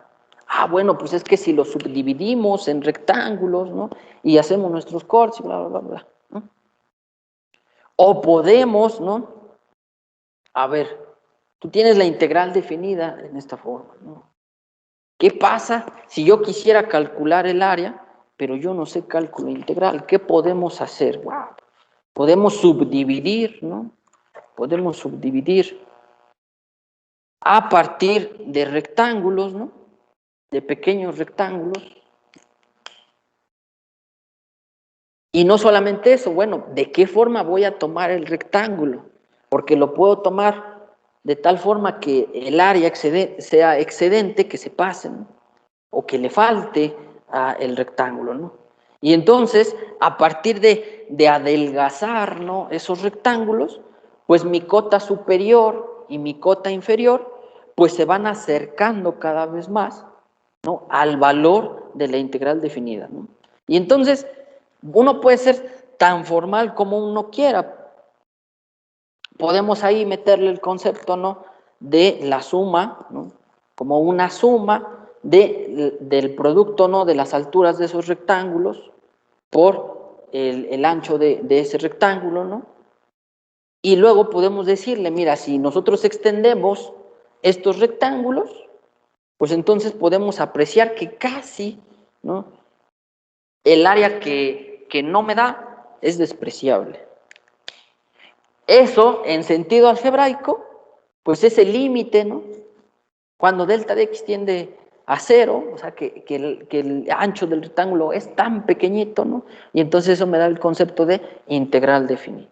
Bueno, pues es que si lo subdividimos en rectángulos, ¿no?, y hacemos nuestros cortes, bla, bla, bla, bla, ¿no? O podemos, ¿no? A ver, tú tienes la integral definida en esta forma, ¿no? ¿Qué pasa si yo quisiera calcular el área, pero yo no sé cálculo integral? ¿Qué podemos hacer? Podemos subdividir, ¿no?, podemos subdividir a partir de rectángulos, ¿no? De pequeños rectángulos. Y no solamente eso, bueno, ¿de qué forma voy a tomar el rectángulo? Porque lo puedo tomar de tal forma que el área sea excedente, que se pase, ¿no? O que le falte el rectángulo, ¿no? Y entonces, a partir de adelgazar, ¿no?, esos rectángulos, pues mi cota superior y mi cota inferior, pues se van acercando cada vez más, ¿no?, al valor de la integral definida, ¿no? Y entonces, uno puede ser tan formal como uno quiera. Podemos ahí meterle el concepto, ¿no?, de la suma, ¿no?, como una suma del producto, ¿no?, de las alturas de esos rectángulos por el ancho de ese rectángulo, ¿no? Y luego podemos decirle, mira, si nosotros extendemos estos rectángulos, pues entonces podemos apreciar que casi, ¿no?, el área que no me da es despreciable. Eso, en sentido algebraico, pues es el límite, ¿no? Cuando delta de x tiende a 0, o sea, que el ancho del rectángulo es tan pequeñito, ¿no? Y entonces eso me da el concepto de integral definida.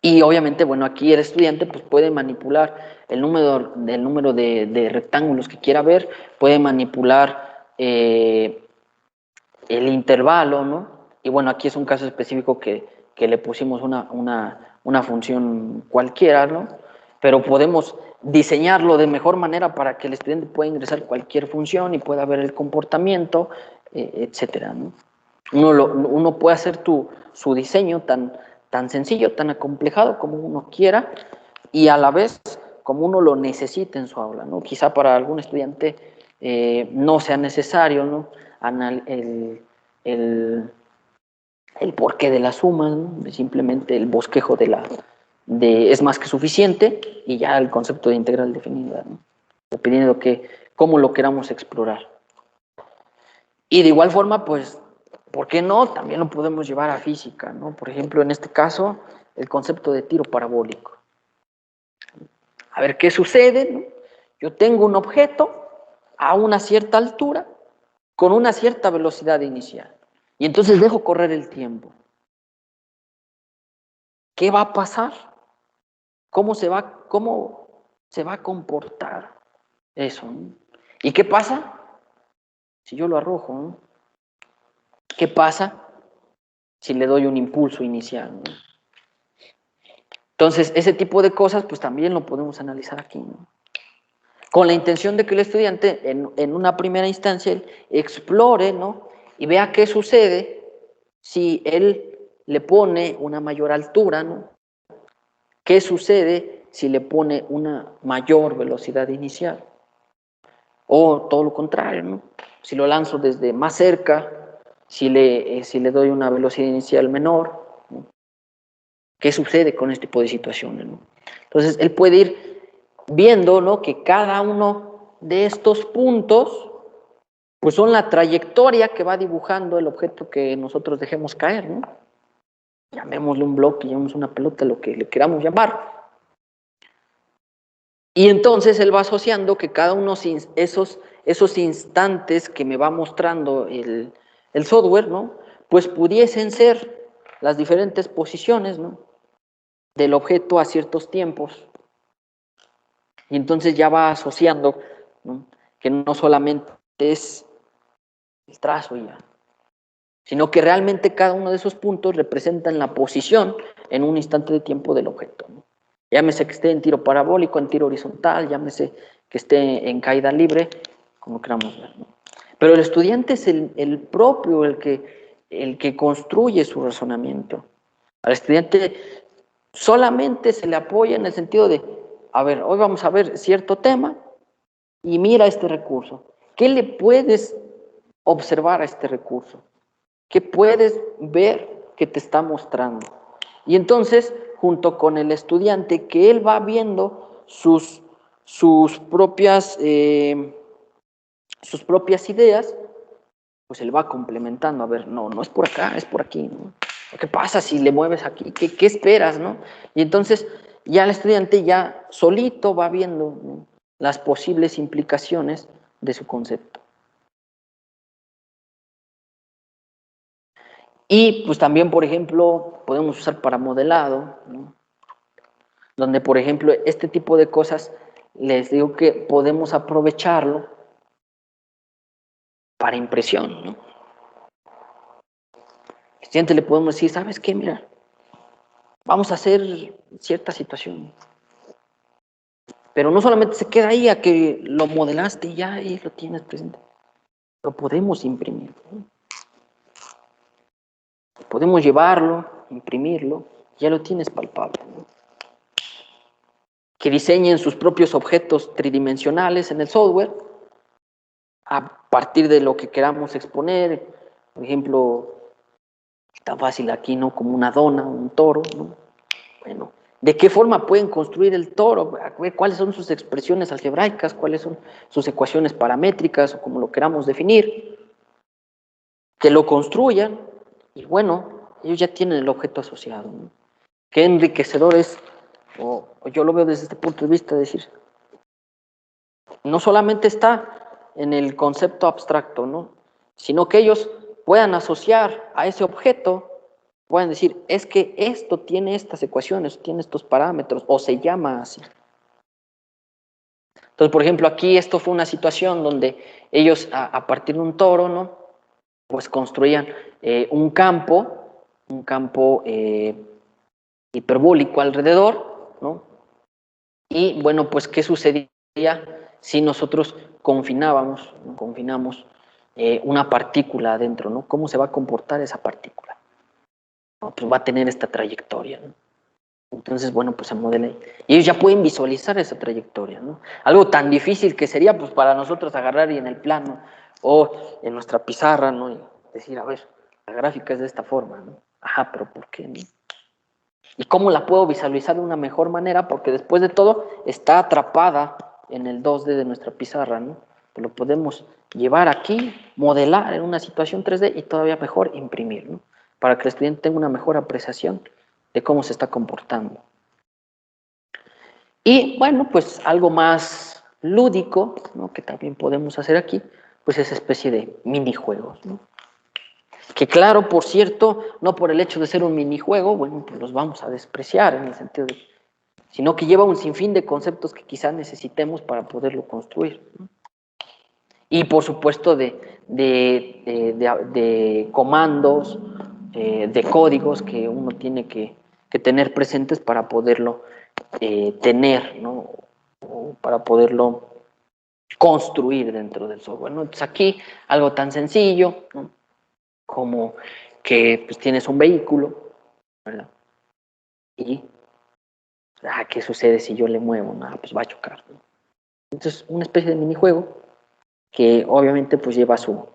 Y obviamente, bueno, aquí el estudiante pues puede manipular el número de rectángulos que quiera ver, puede manipular el intervalo, ¿no? Y bueno, aquí es un caso específico que le pusimos una función cualquiera, ¿no? Pero podemos diseñarlo de mejor manera para que el estudiante pueda ingresar cualquier función y pueda ver el comportamiento, etcétera, ¿no? Uno puede hacer su diseño tan sencillo, tan acomplejado como uno quiera y a la vez como uno lo necesite en su aula, ¿no? Quizá para algún estudiante no sea necesario, ¿no?, el porqué de la suma, ¿no?, simplemente el bosquejo es más que suficiente y ya el concepto de integral definida, ¿no?, dependiendo de cómo lo queramos explorar. Y de igual forma, pues, ¿por qué no? También lo podemos llevar a física, ¿no? Por ejemplo, en este caso, el concepto de tiro parabólico. A ver, ¿qué sucede, ¿no? Yo tengo un objeto a una cierta altura con una cierta velocidad inicial y entonces dejo correr el tiempo. ¿Qué va a pasar? ¿Cómo se va a comportar eso, ¿no? ¿Y qué pasa si yo lo arrojo, ¿no? ¿Qué pasa si le doy un impulso inicial, ¿no? Entonces, ese tipo de cosas, pues también lo podemos analizar aquí, ¿no?, con la intención de que el estudiante, en una primera instancia, él explore, ¿no?, y vea qué sucede si él le pone una mayor altura, ¿no? ¿Qué sucede si le pone una mayor velocidad inicial? O todo lo contrario, ¿no? Si lo lanzo desde más cerca, si le doy una velocidad inicial menor, ¿no? ¿Qué sucede con este tipo de situaciones, ¿no? Entonces, él puede ir viendo, ¿no?, que cada uno de estos puntos, pues son la trayectoria que va dibujando el objeto que nosotros dejemos caer, ¿no? Llamémosle un bloque, llamémosle una pelota, lo que le queramos llamar. Y entonces él va asociando que cada uno de esos instantes que me va mostrando el software, ¿no?, pues pudiesen ser las diferentes posiciones, ¿no?, del objeto a ciertos tiempos. Y entonces ya va asociando, ¿no?, que no solamente es el trazo ya, sino que realmente cada uno de esos puntos representan la posición en un instante de tiempo del objeto, ¿no? Llámese que esté en tiro parabólico, en tiro horizontal, llámese que esté en caída libre, como queramos ver, ¿no? Pero el estudiante es el propio, el que construye su razonamiento. Al estudiante solamente se le apoya en el sentido de, a ver, hoy vamos a ver cierto tema y mira este recurso. ¿Qué le puedes observar a este recurso? ¿Qué puedes ver que te está mostrando? Y entonces, junto con el estudiante, que él va viendo sus propias ideas, pues él va complementando. A ver, no es por acá, es por aquí, ¿no? ¿Qué pasa si le mueves aquí? ¿Qué esperas, no? Y entonces ya el estudiante ya solito va viendo, ¿no?, las posibles implicaciones de su concepto. Y pues también, por ejemplo, podemos usar para modelado, ¿no?, donde, por ejemplo, este tipo de cosas, les digo que podemos aprovecharlo para impresión, ¿no? Al estudiante le podemos decir, ¿sabes qué? Mira, vamos a hacer cierta situación. Pero no solamente se queda ahí a que lo modelaste y ya ahí lo tienes presente. Lo podemos imprimir, ¿no? Podemos llevarlo, imprimirlo, ya lo tienes palpable, ¿no? Que diseñen sus propios objetos tridimensionales en el software a partir de lo que queramos exponer. Por ejemplo, está fácil aquí, ¿no? Como una dona, un toro, ¿no? Bueno, ¿de qué forma pueden construir el toro? A ver cuáles son sus expresiones algebraicas, cuáles son sus ecuaciones paramétricas o como lo queramos definir. Que lo construyan y bueno, ellos ya tienen el objeto asociado, ¿no? Qué enriquecedor es, o yo lo veo desde este punto de vista, de decir, no solamente está en el concepto abstracto, ¿no?, sino que ellos puedan asociar a ese objeto, puedan decir, es que esto tiene estas ecuaciones, tiene estos parámetros, o se llama así. Entonces, por ejemplo, aquí esto fue una situación donde ellos, a partir de un toro, ¿no?, pues construían un campo hiperbólico alrededor, ¿no? Y bueno, pues, ¿qué sucedía si nosotros confinamos una partícula adentro, ¿no? ¿Cómo se va a comportar esa partícula? No, pues va a tener esta trayectoria, ¿no? Entonces, bueno, pues se modela y ellos ya pueden visualizar esa trayectoria, ¿no? Algo tan difícil que sería, pues, para nosotros agarrar y en el plano o en nuestra pizarra, ¿no?, y decir, a ver, la gráfica es de esta forma, ¿no? Ajá, pero ¿por qué, no? ¿Y cómo la puedo visualizar de una mejor manera? Porque después de todo está atrapada en el 2D de nuestra pizarra, ¿no? Pues lo podemos llevar aquí, modelar en una situación 3D y todavía mejor imprimir, ¿no?, para que el estudiante tenga una mejor apreciación de cómo se está comportando. Y bueno, pues algo más lúdico, ¿no?, que también podemos hacer aquí, pues esa especie de minijuegos, ¿no? Que claro, por cierto, no por el hecho de ser un minijuego, bueno, pues los vamos a despreciar en el sentido de, sino que lleva un sinfín de conceptos que quizás necesitemos para poderlo construir, ¿no? Y por supuesto de comandos, de códigos que uno tiene que tener presentes para poderlo tener, ¿no?, o para poderlo construir dentro del software, ¿no? Entonces aquí algo tan sencillo, ¿no?, como que pues tienes un vehículo, ¿verdad? Y, ¿qué sucede si yo le muevo? Nada, pues va a chocar, ¿no? Entonces, una especie de minijuego que obviamente pues lleva su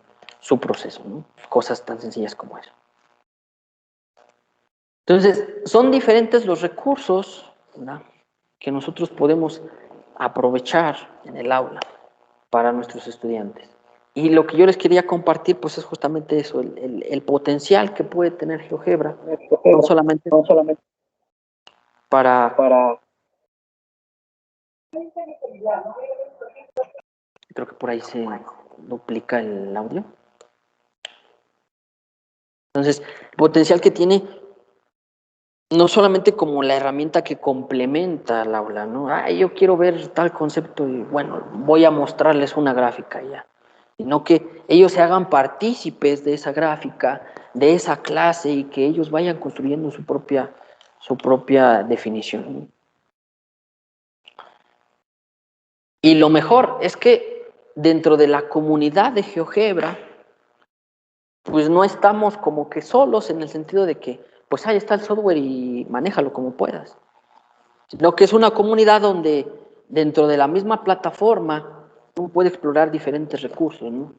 proceso, ¿no? Cosas tan sencillas como eso. Entonces, son diferentes los recursos, ¿verdad?, que nosotros podemos aprovechar en el aula para nuestros estudiantes. Y lo que yo les quería compartir, pues es justamente eso, el potencial que puede tener GeoGebra, no solamente para... Creo que por ahí se duplica el audio. Entonces, el potencial que tiene, no solamente como la herramienta que complementa al aula, ¿no? Yo quiero ver tal concepto y bueno, voy a mostrarles una gráfica ya. Sino que ellos se hagan partícipes de esa gráfica, de esa clase y que ellos vayan construyendo su propia definición. Y lo mejor es que dentro de la comunidad de GeoGebra, pues no estamos como que solos en el sentido de que, pues ahí está el software y manéjalo como puedas. Sino que es una comunidad donde dentro de la misma plataforma uno puede explorar diferentes recursos, ¿no?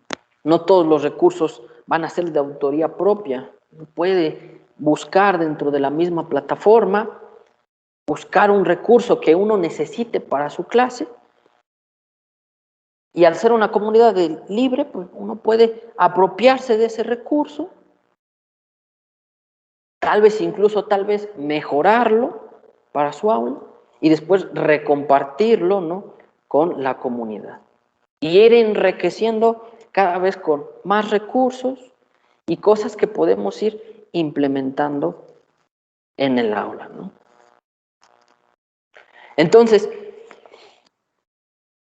No todos los recursos van a ser de autoría propia. Uno puede buscar dentro de la misma plataforma, buscar un recurso que uno necesite para su clase y al ser una comunidad libre, pues uno puede apropiarse de ese recurso tal vez mejorarlo para su aula y después recompartirlo, ¿no?, con la comunidad. Y ir enriqueciendo cada vez con más recursos y cosas que podemos ir implementando en el aula, ¿no? Entonces,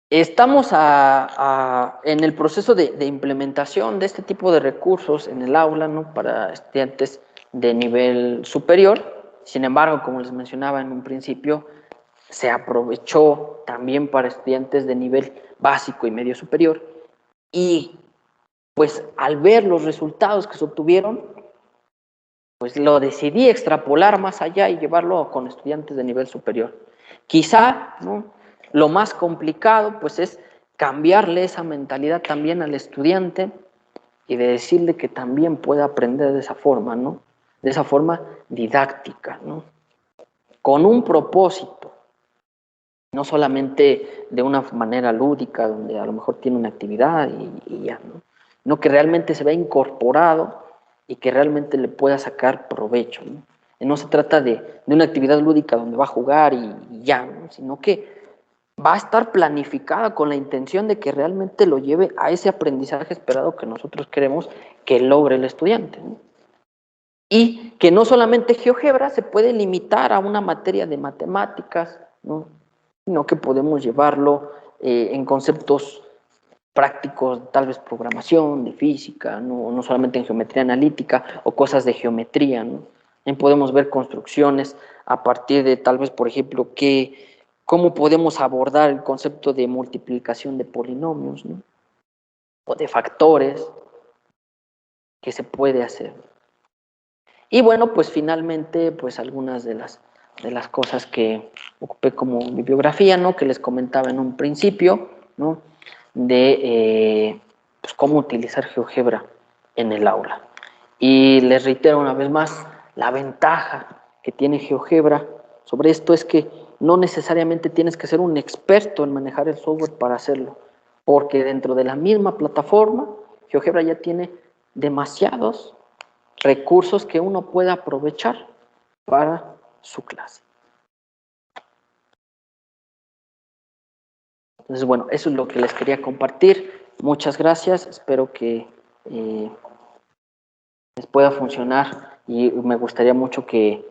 estamos en el proceso de implementación de este tipo de recursos en el aula, ¿no?, para estudiantes de nivel superior. Sin embargo, como les mencionaba en un principio, se aprovechó también para estudiantes de nivel básico y medio superior. Y pues al ver los resultados que se obtuvieron, pues lo decidí extrapolar más allá y llevarlo con estudiantes de nivel superior. Quizá, ¿no?, lo más complicado pues es cambiarle esa mentalidad también al estudiante y de decirle que también puede aprender de esa forma, ¿no?, de esa forma didáctica, ¿no?, con un propósito, no solamente de una manera lúdica, donde a lo mejor tiene una actividad y ya, ¿no?, no, que realmente se vea incorporado y que realmente le pueda sacar provecho, ¿no? Y no se trata de una actividad lúdica donde va a jugar y ya, ¿no?, sino que va a estar planificada con la intención de que realmente lo lleve a ese aprendizaje esperado que nosotros queremos que logre el estudiante, ¿no? Y que no solamente GeoGebra se puede limitar a una materia de matemáticas, ¿no?, sino que podemos llevarlo en conceptos prácticos, tal vez programación, de física, no solamente en geometría analítica o cosas de geometría, ¿no? También podemos ver construcciones a partir de tal vez, por ejemplo, cómo podemos abordar el concepto de multiplicación de polinomios, ¿no?, o de factores que se puede hacer. Y bueno, pues finalmente, pues algunas de las cosas que ocupé como bibliografía, ¿no?, que les comentaba en un principio, ¿no?, de pues cómo utilizar GeoGebra en el aula. Y les reitero una vez más, la ventaja que tiene GeoGebra sobre esto es que no necesariamente tienes que ser un experto en manejar el software para hacerlo, porque dentro de la misma plataforma, GeoGebra ya tiene demasiados recursos que uno pueda aprovechar para su clase. Entonces, bueno, eso es lo que les quería compartir. Muchas gracias, espero que les pueda funcionar y me gustaría mucho que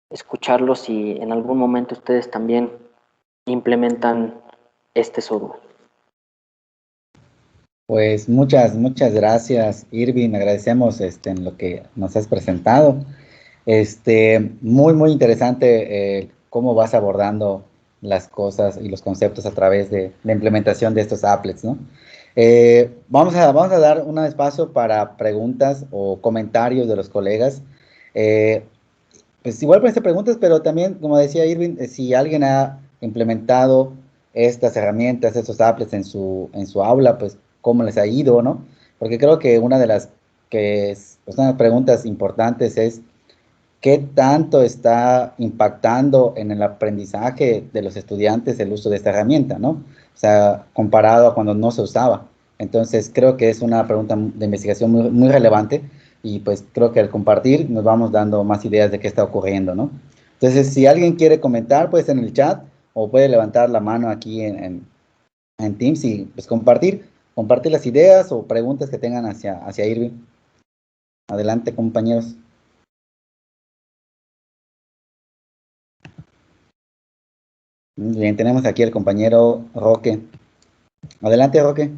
escucharlos si en algún momento ustedes también implementan este software. Pues muchas gracias, Irving. Agradecemos en lo que nos has presentado. Muy interesante cómo vas abordando las cosas y los conceptos a través de la implementación de estos applets, ¿no? Vamos a dar un espacio para preguntas o comentarios de los colegas. Pues igual pueden ser preguntas, pero también, como decía Irving, si alguien ha implementado estas herramientas, estos applets en su aula, pues cómo les ha ido, ¿no? Porque creo que una de las unas preguntas importantes es ¿qué tanto está impactando en el aprendizaje de los estudiantes el uso de esta herramienta, ¿no? O sea, comparado a cuando no se usaba. Entonces, creo que es una pregunta de investigación muy relevante y pues creo que al compartir nos vamos dando más ideas de qué está ocurriendo, ¿no? Entonces, si alguien quiere comentar, pues en el chat o puede levantar la mano aquí en Teams y pues compartir las ideas o preguntas que tengan hacia Irving. Adelante, compañeros. Bien, tenemos aquí al compañero Roque. Adelante, Roque.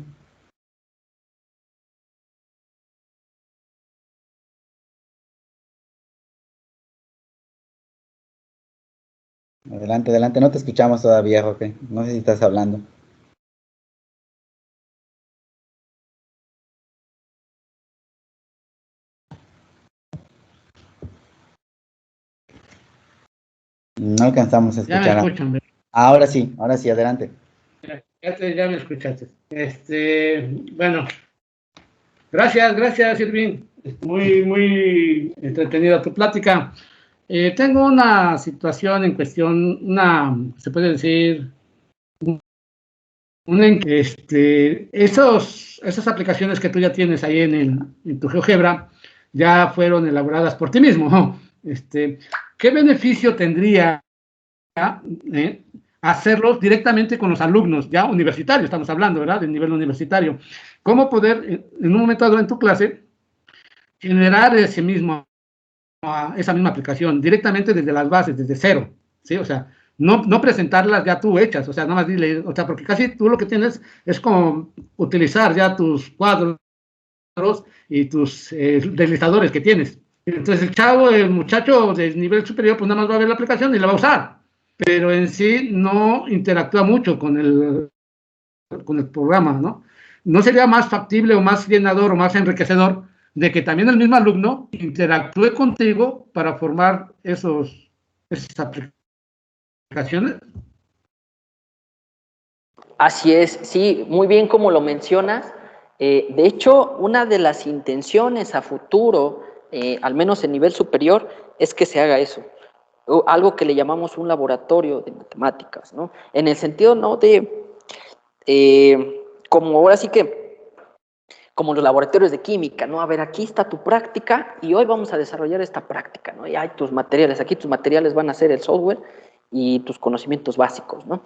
Adelante. No te escuchamos todavía, Roque. No sé si estás hablando. No alcanzamos a escuchar. Ya me escuchan, ¿verdad? Ahora sí, adelante. Ya me escuchaste. Bueno, gracias, Irving. Muy entretenida tu plática. Tengo una situación en cuestión, se puede decir, esas aplicaciones que tú ya tienes ahí en tu GeoGebra ya fueron elaboradas por ti mismo, ¿no? ¿Qué beneficio tendría hacerlo directamente con los alumnos ya universitarios? Estamos hablando, ¿verdad?, del nivel universitario. ¿Cómo poder, en un momento dado en tu clase, generar esa misma aplicación directamente desde las bases, desde cero, ¿sí? O sea, no presentarlas ya tú hechas, o sea, nada más dile, o sea, porque casi tú lo que tienes es como utilizar ya tus cuadros y tus deslizadores que tienes. Entonces el muchacho del nivel superior, pues nada más va a ver la aplicación y la va a usar, pero en sí no interactúa mucho con el programa, ¿no? ¿No sería más factible o más llenador o más enriquecedor de que también el mismo alumno interactúe contigo para formar esas aplicaciones? Así es, sí, muy bien como lo mencionas. De hecho, una de las intenciones a futuro, al menos en nivel superior, es que se haga eso. Algo que le llamamos un laboratorio de matemáticas, ¿no? En el sentido, ¿no?, de, como ahora sí que, como los laboratorios de química, ¿no? A ver, aquí está tu práctica y hoy vamos a desarrollar esta práctica, ¿no? Y hay tus materiales, aquí tus materiales van a ser el software y tus conocimientos básicos, ¿no?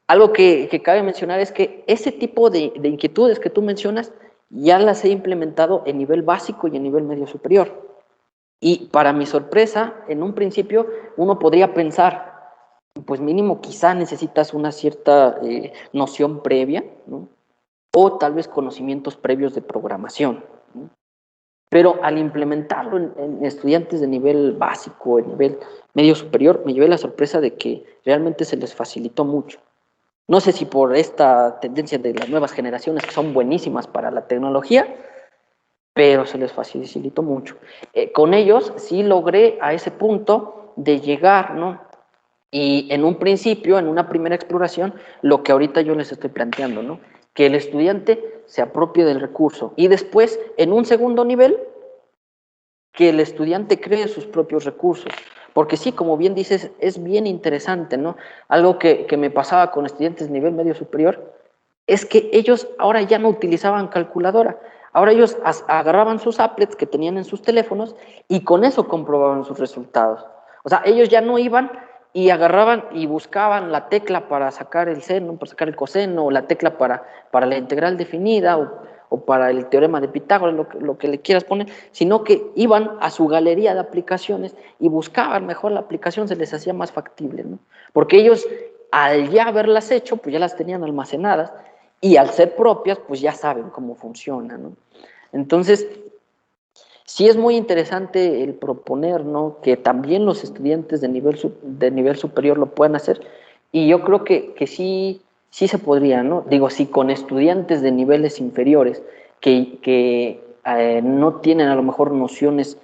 Algo que cabe mencionar es que ese tipo de inquietudes que tú mencionas ya las he implementado en nivel básico y en nivel medio superior. Y para mi sorpresa, en un principio uno podría pensar, pues mínimo quizá necesitas una cierta noción previa, ¿no?, o tal vez conocimientos previos de programación, ¿no? Pero al implementarlo en estudiantes de nivel básico, en nivel medio superior, me llevé la sorpresa de que realmente se les facilitó mucho. No sé si por esta tendencia de las nuevas generaciones que son buenísimas para la tecnología, pero se les facilitó mucho. Con ellos sí logré a ese punto de llegar, ¿no? Y en un principio, en una primera exploración, lo que ahorita yo les estoy planteando, ¿no?, que el estudiante se apropie del recurso y después, en un segundo nivel, que el estudiante cree sus propios recursos. Porque sí, como bien dices, es bien interesante, ¿no? Algo que me pasaba con estudiantes de nivel medio superior es que ellos ahora ya no utilizaban calculadora. Ahora ellos agarraban sus applets que tenían en sus teléfonos y con eso comprobaban sus resultados. O sea, ellos ya no iban y agarraban y buscaban la tecla para sacar el seno, para sacar el coseno, o la tecla para la integral definida, o para el teorema de Pitágoras, lo que le quieras poner, sino que iban a su galería de aplicaciones y buscaban mejor la aplicación, se les hacía más factible, ¿no? Porque ellos, al ya haberlas hecho, pues ya las tenían almacenadas, y al ser propias, pues ya saben cómo funciona, ¿no? Entonces, sí es muy interesante el proponer, ¿no?, que también los estudiantes de nivel superior lo puedan hacer, y yo creo que sí se podría, ¿no? Digo, sí, con estudiantes de niveles inferiores que no tienen a lo mejor nociones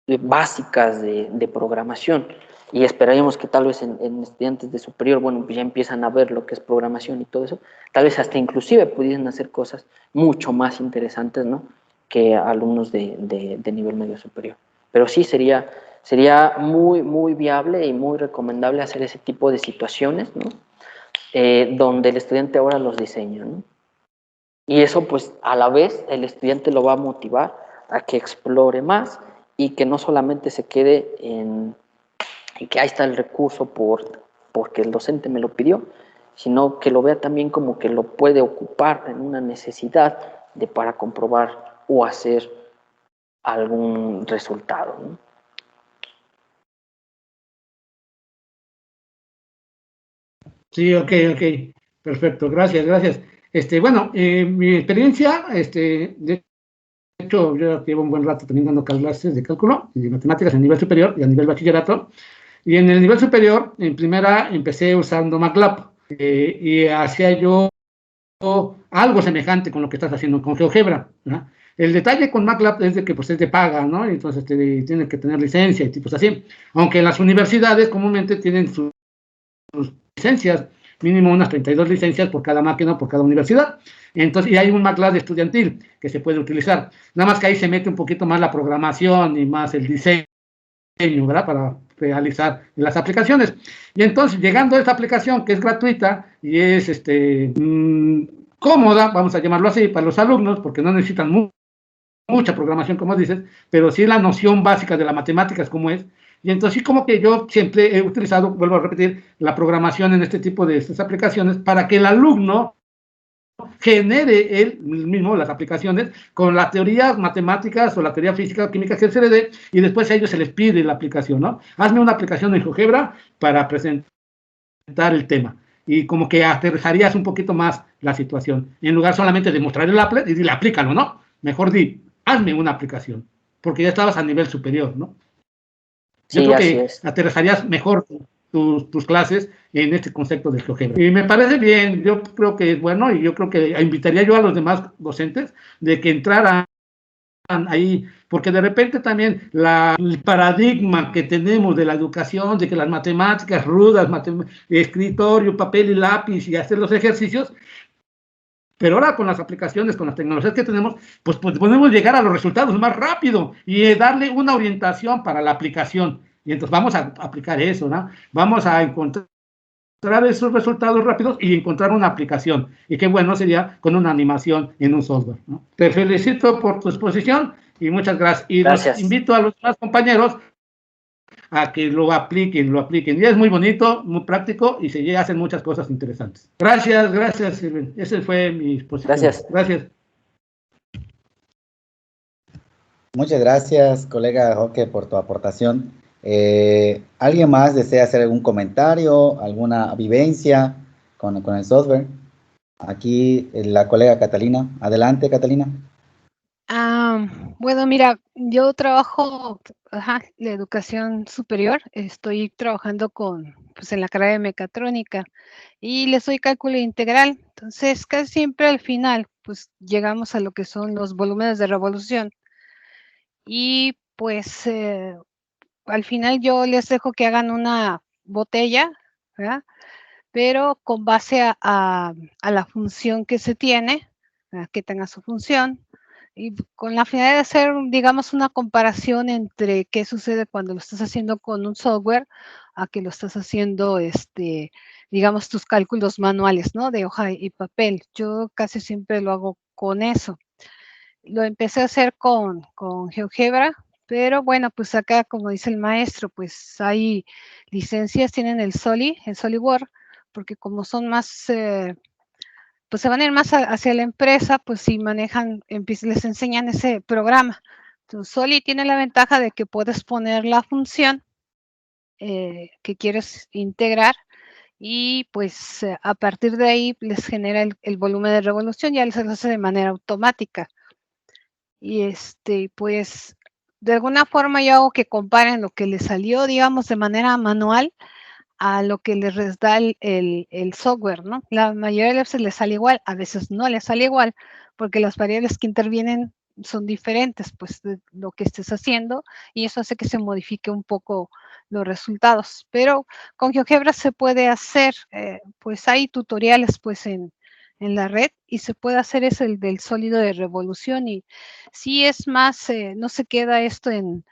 básicas de programación, y esperaríamos que tal vez en estudiantes de superior, bueno, pues ya empiezan a ver lo que es programación y todo eso, tal vez hasta inclusive pudiesen hacer cosas mucho más interesantes, ¿no?, que alumnos de nivel medio superior. Pero sí sería muy, muy viable y muy recomendable hacer ese tipo de situaciones, ¿no?, donde el estudiante ahora los diseña, ¿no? Y eso, pues, a la vez, el estudiante lo va a motivar a que explore más y que no solamente se quede en que ahí está el recurso porque el docente me lo pidió, sino que lo vea también como que lo puede ocupar en una necesidad para comprobar o hacer algún resultado, ¿no? Sí, ok, perfecto, gracias. Bueno, mi experiencia, de hecho, yo llevo un buen rato también dando clases de cálculo y de matemáticas a nivel superior y a nivel bachillerato. Y en el nivel superior, en primera, empecé usando MATLAB y hacía yo algo semejante con lo que estás haciendo con GeoGebra, ¿no? El detalle con MATLAB es de que pues, es de paga, ¿no? Entonces tiene que tener licencia y tipos así. Aunque en las universidades comúnmente tienen sus licencias, mínimo unas 32 licencias por cada máquina, por cada universidad. Entonces, y hay un MATLAB estudiantil que se puede utilizar. Nada más que ahí se mete un poquito más la programación y más el diseño, ¿verdad?, para realizar las aplicaciones. Y entonces, llegando a esta aplicación que es gratuita y es cómoda, vamos a llamarlo así, para los alumnos, porque no necesitan mucha programación, como dices, pero sí la noción básica de las matemáticas, como es. Y entonces, sí, como que yo siempre he utilizado, vuelvo a repetir, la programación en este tipo de estas aplicaciones para que el alumno genere él mismo las aplicaciones con las teorías matemáticas o la teoría física o química que se le dé, y después a ellos se les pide la aplicación, ¿no? Hazme una aplicación en GeoGebra para presentar el tema. Y como que aterrizarías un poquito más la situación, en lugar solamente de mostrar el applet y dile, aplícalo, ¿no? Mejor di, hazme una aplicación, porque ya estabas a nivel superior, ¿no? Yo Sí, creo así que es. aterrizarías mejor tus clases en este concepto de GeoGebra. Y me parece bien, yo creo que es bueno, y yo creo que invitaría yo a los demás docentes de que entraran ahí, porque de repente también el paradigma que tenemos de la educación, de que las matemáticas rudas, escritorio, papel y lápiz y hacer los ejercicios, pero ahora con las aplicaciones, con las tecnologías que tenemos, pues podemos llegar a los resultados más rápido y darle una orientación para la aplicación. Y entonces vamos a aplicar eso, ¿no? Vamos a encontrar esos resultados rápidos y encontrar una aplicación. Y qué bueno sería con una animación en un software, ¿no? Te felicito por tu exposición y muchas gracias. Y los Gracias. invito a los demás compañeros a que lo apliquen, lo apliquen. Y es muy bonito, muy práctico y se hacen muchas cosas interesantes. Gracias, gracias, Silvia. Esa fue mi exposición. Gracias. Gracias. Muchas gracias, colega Roque, por tu aportación. ¿Alguien más desea hacer algún comentario, alguna vivencia con el software? Aquí la colega Catalina. Adelante, Catalina. Bueno, mira, yo trabajo, la educación superior, estoy trabajando pues en la carrera de mecatrónica y les doy cálculo integral. Entonces, casi siempre al final, pues llegamos a lo que son los volúmenes de revolución y pues al final yo les dejo que hagan una botella, ¿verdad? Pero con base a la función que se tiene, que tenga su función, y con la finalidad de hacer, digamos, una comparación entre qué sucede cuando lo estás haciendo con un software a que lo estás haciendo, digamos, tus cálculos manuales, ¿no? De hoja y papel. Yo casi siempre lo hago con eso. Lo empecé a hacer con GeoGebra, pero bueno, pues acá, como dice el maestro, pues hay licencias, tienen el SolidWorks, porque como son más, pues se van a ir más hacia la empresa, pues si manejan, les enseñan ese programa. Entonces, Soli tiene la ventaja de que puedes poner la función que quieres integrar y pues a partir de ahí les genera el volumen de revolución, ya les hace de manera automática. Y pues de alguna forma yo hago que comparen lo que les salió, digamos, de manera manual a lo que les da el software, ¿no? La mayoría de veces les sale igual, a veces no les sale igual, porque las variables que intervienen son diferentes, pues, de lo que estés haciendo, y eso hace que se modifique un poco los resultados. Pero con GeoGebra se puede hacer, pues hay tutoriales, pues, en la red, y se puede hacer eso, el del sólido de revolución, y sí es más, no se queda esto en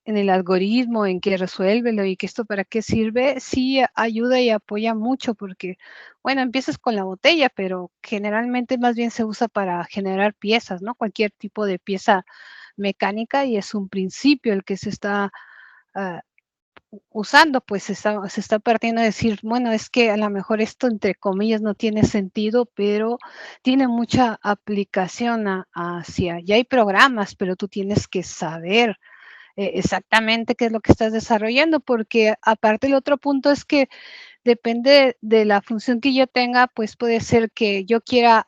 el algoritmo, en que resuélvelo y que esto para qué sirve, sí ayuda y apoya mucho porque, bueno, empiezas con la botella, pero generalmente más bien se usa para generar piezas, ¿no? Cualquier tipo de pieza mecánica y es un principio el que se está usando, pues se está partiendo de decir, bueno, es que a lo mejor esto entre comillas no tiene sentido, pero tiene mucha aplicación hacia, ya hay programas, pero tú tienes que saber exactamente qué es lo que estás desarrollando, porque aparte el otro punto es que depende de la función que yo tenga, pues puede ser que yo quiera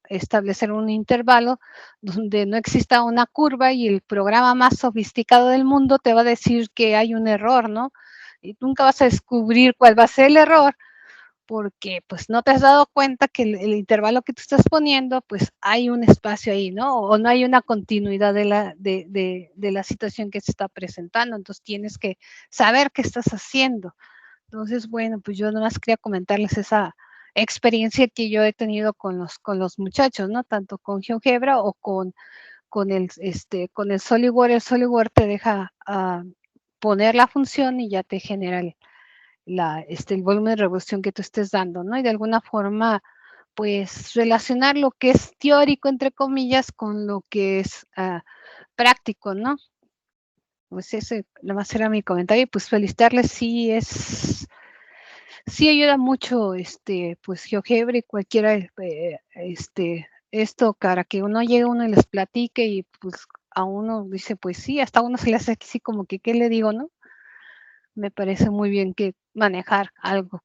establecer un intervalo donde no exista una curva y el programa más sofisticado del mundo te va a decir que hay un error, ¿no? Y nunca vas a descubrir cuál va a ser el error porque pues no te has dado cuenta que el intervalo que tú estás poniendo, pues hay un espacio ahí, ¿no? O no hay una continuidad de la situación que se está presentando. Entonces tienes que saber qué estás haciendo. Entonces, bueno, pues yo nomás quería comentarles esa experiencia que yo he tenido con los muchachos, ¿no? Tanto con GeoGebra o con el SolidWorks. El SolidWorks te deja poner la función y ya te genera el volumen de revolución que tú estés dando, ¿no? Y de alguna forma, pues relacionar lo que es teórico, entre comillas, con lo que es práctico, ¿no? Pues ese nada más era mi comentario, y pues felicitarles, sí ayuda mucho, pues GeoGebra y cualquiera, esto para que uno llegue uno y les platique, y pues a uno dice, pues sí, hasta a uno se le hace así como que, ¿qué le digo, no? Me parece muy bien que manejar algo.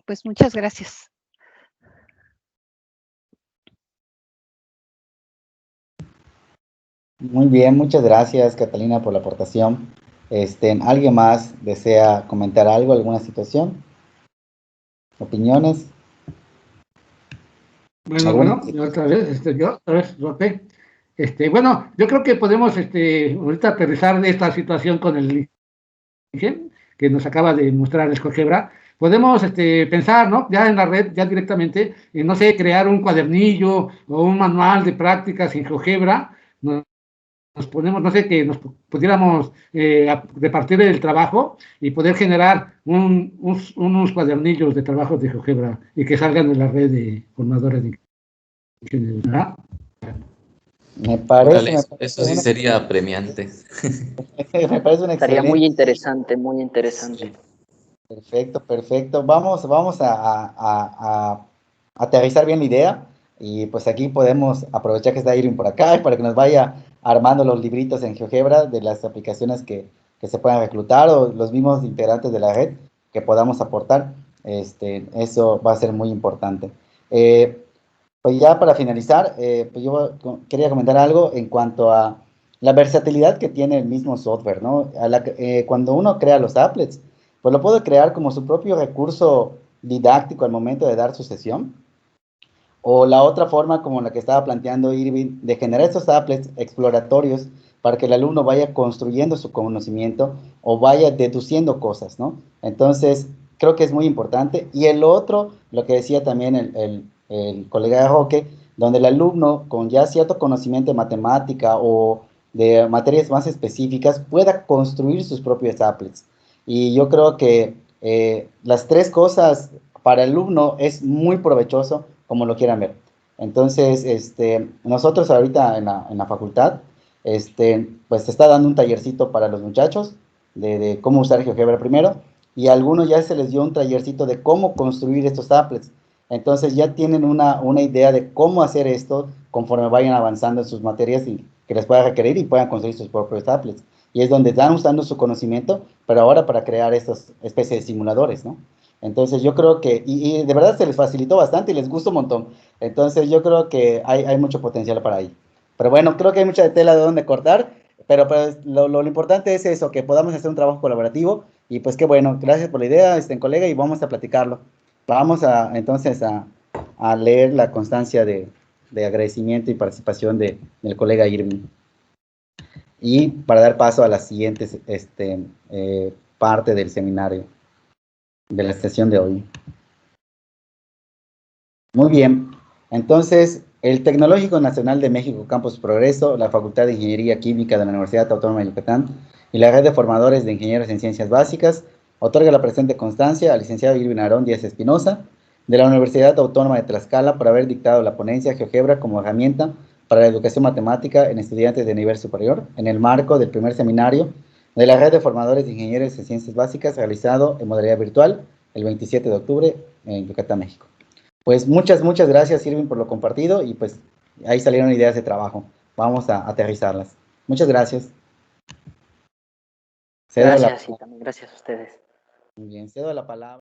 Pues muchas gracias. Muy bien, muchas gracias, Catalina, por la aportación. ¿Alguien más desea comentar algo, alguna situación? ¿Opiniones? Bueno, y otra vez, yo, otra vez, Rote. Bueno, yo creo que podemos, ahorita aterrizar de esta situación con el origen que nos acaba de mostrar el GeoGebra. Podemos, pensar, ¿no? Ya en la red, ya directamente, no sé, crear un cuadernillo o un manual de prácticas en GeoGebra. Nos ponemos, no sé, que nos pudiéramos repartir el trabajo y poder generar unos cuadernillos de trabajo de GeoGebra y que salgan en la red de formadores de ingeniería, ¿verdad? Me parece, Órale, me eso parece sí una, sería premiante. me parece una Estaría muy excelente. interesante, muy interesante. Perfecto, perfecto. Vamos a aterrizar bien la idea y pues aquí podemos aprovechar que está Irving por acá para que nos vaya armando los libritos en GeoGebra de las aplicaciones que se puedan reclutar o los mismos integrantes de la red que podamos aportar. Eso va a ser muy importante. Pues ya para finalizar, pues yo quería comentar algo en cuanto a la versatilidad que tiene el mismo software, ¿no? Cuando uno crea los applets, pues lo puede crear como su propio recurso didáctico al momento de dar su sesión. O la otra forma, como la que estaba planteando Irving, de generar estos applets exploratorios para que el alumno vaya construyendo su conocimiento o vaya deduciendo cosas, ¿no? Entonces, creo que es muy importante. Y el otro, lo que decía también el colega de Roque, donde el alumno con ya cierto conocimiento de matemática o de materias más específicas pueda construir sus propios applets. Y yo creo que las tres cosas para el alumno es muy provechoso como lo quieran ver. Entonces, nosotros ahorita en la facultad, pues se está dando un tallercito para los muchachos de cómo usar GeoGebra primero, y a algunos ya se les dio un tallercito de cómo construir estos applets. Entonces ya tienen una idea de cómo hacer esto conforme vayan avanzando en sus materias y que les pueda requerir y puedan construir sus propios applets. Y es donde están usando su conocimiento, pero ahora para crear estas especies de simuladores, ¿no? Entonces yo creo que, y de verdad se les facilitó bastante y les gustó un montón. Entonces yo creo que hay mucho potencial para ahí. Pero bueno, creo que hay mucha tela de donde cortar, pero pues lo importante es eso, que podamos hacer un trabajo colaborativo. Y pues qué bueno, gracias por la idea, colega, y vamos a platicarlo. Vamos entonces a leer la constancia de agradecimiento y participación del colega Irving. Y para dar paso a la siguiente parte del seminario, de la sesión de hoy. Muy bien, entonces el Tecnológico Nacional de México Campus Progreso, la Facultad de Ingeniería Química de la Universidad Autónoma de Yucatán y la Red de Formadores de Ingenieros en Ciencias Básicas otorga la presente constancia al licenciado Irving Aarón Díaz Espinosa de la Universidad Autónoma de Tlaxcala por haber dictado la ponencia GeoGebra como herramienta para la educación matemática en estudiantes de nivel superior en el marco del primer seminario de la Red de Formadores de Ingenieros en Ciencias Básicas realizado en modalidad virtual el 27 de octubre en Yucatán, México. Pues muchas gracias, Irving, por lo compartido y pues ahí salieron ideas de trabajo. Vamos a aterrizarlas. Muchas gracias. Gracias y también gracias a ustedes. Muy bien, cedo la palabra.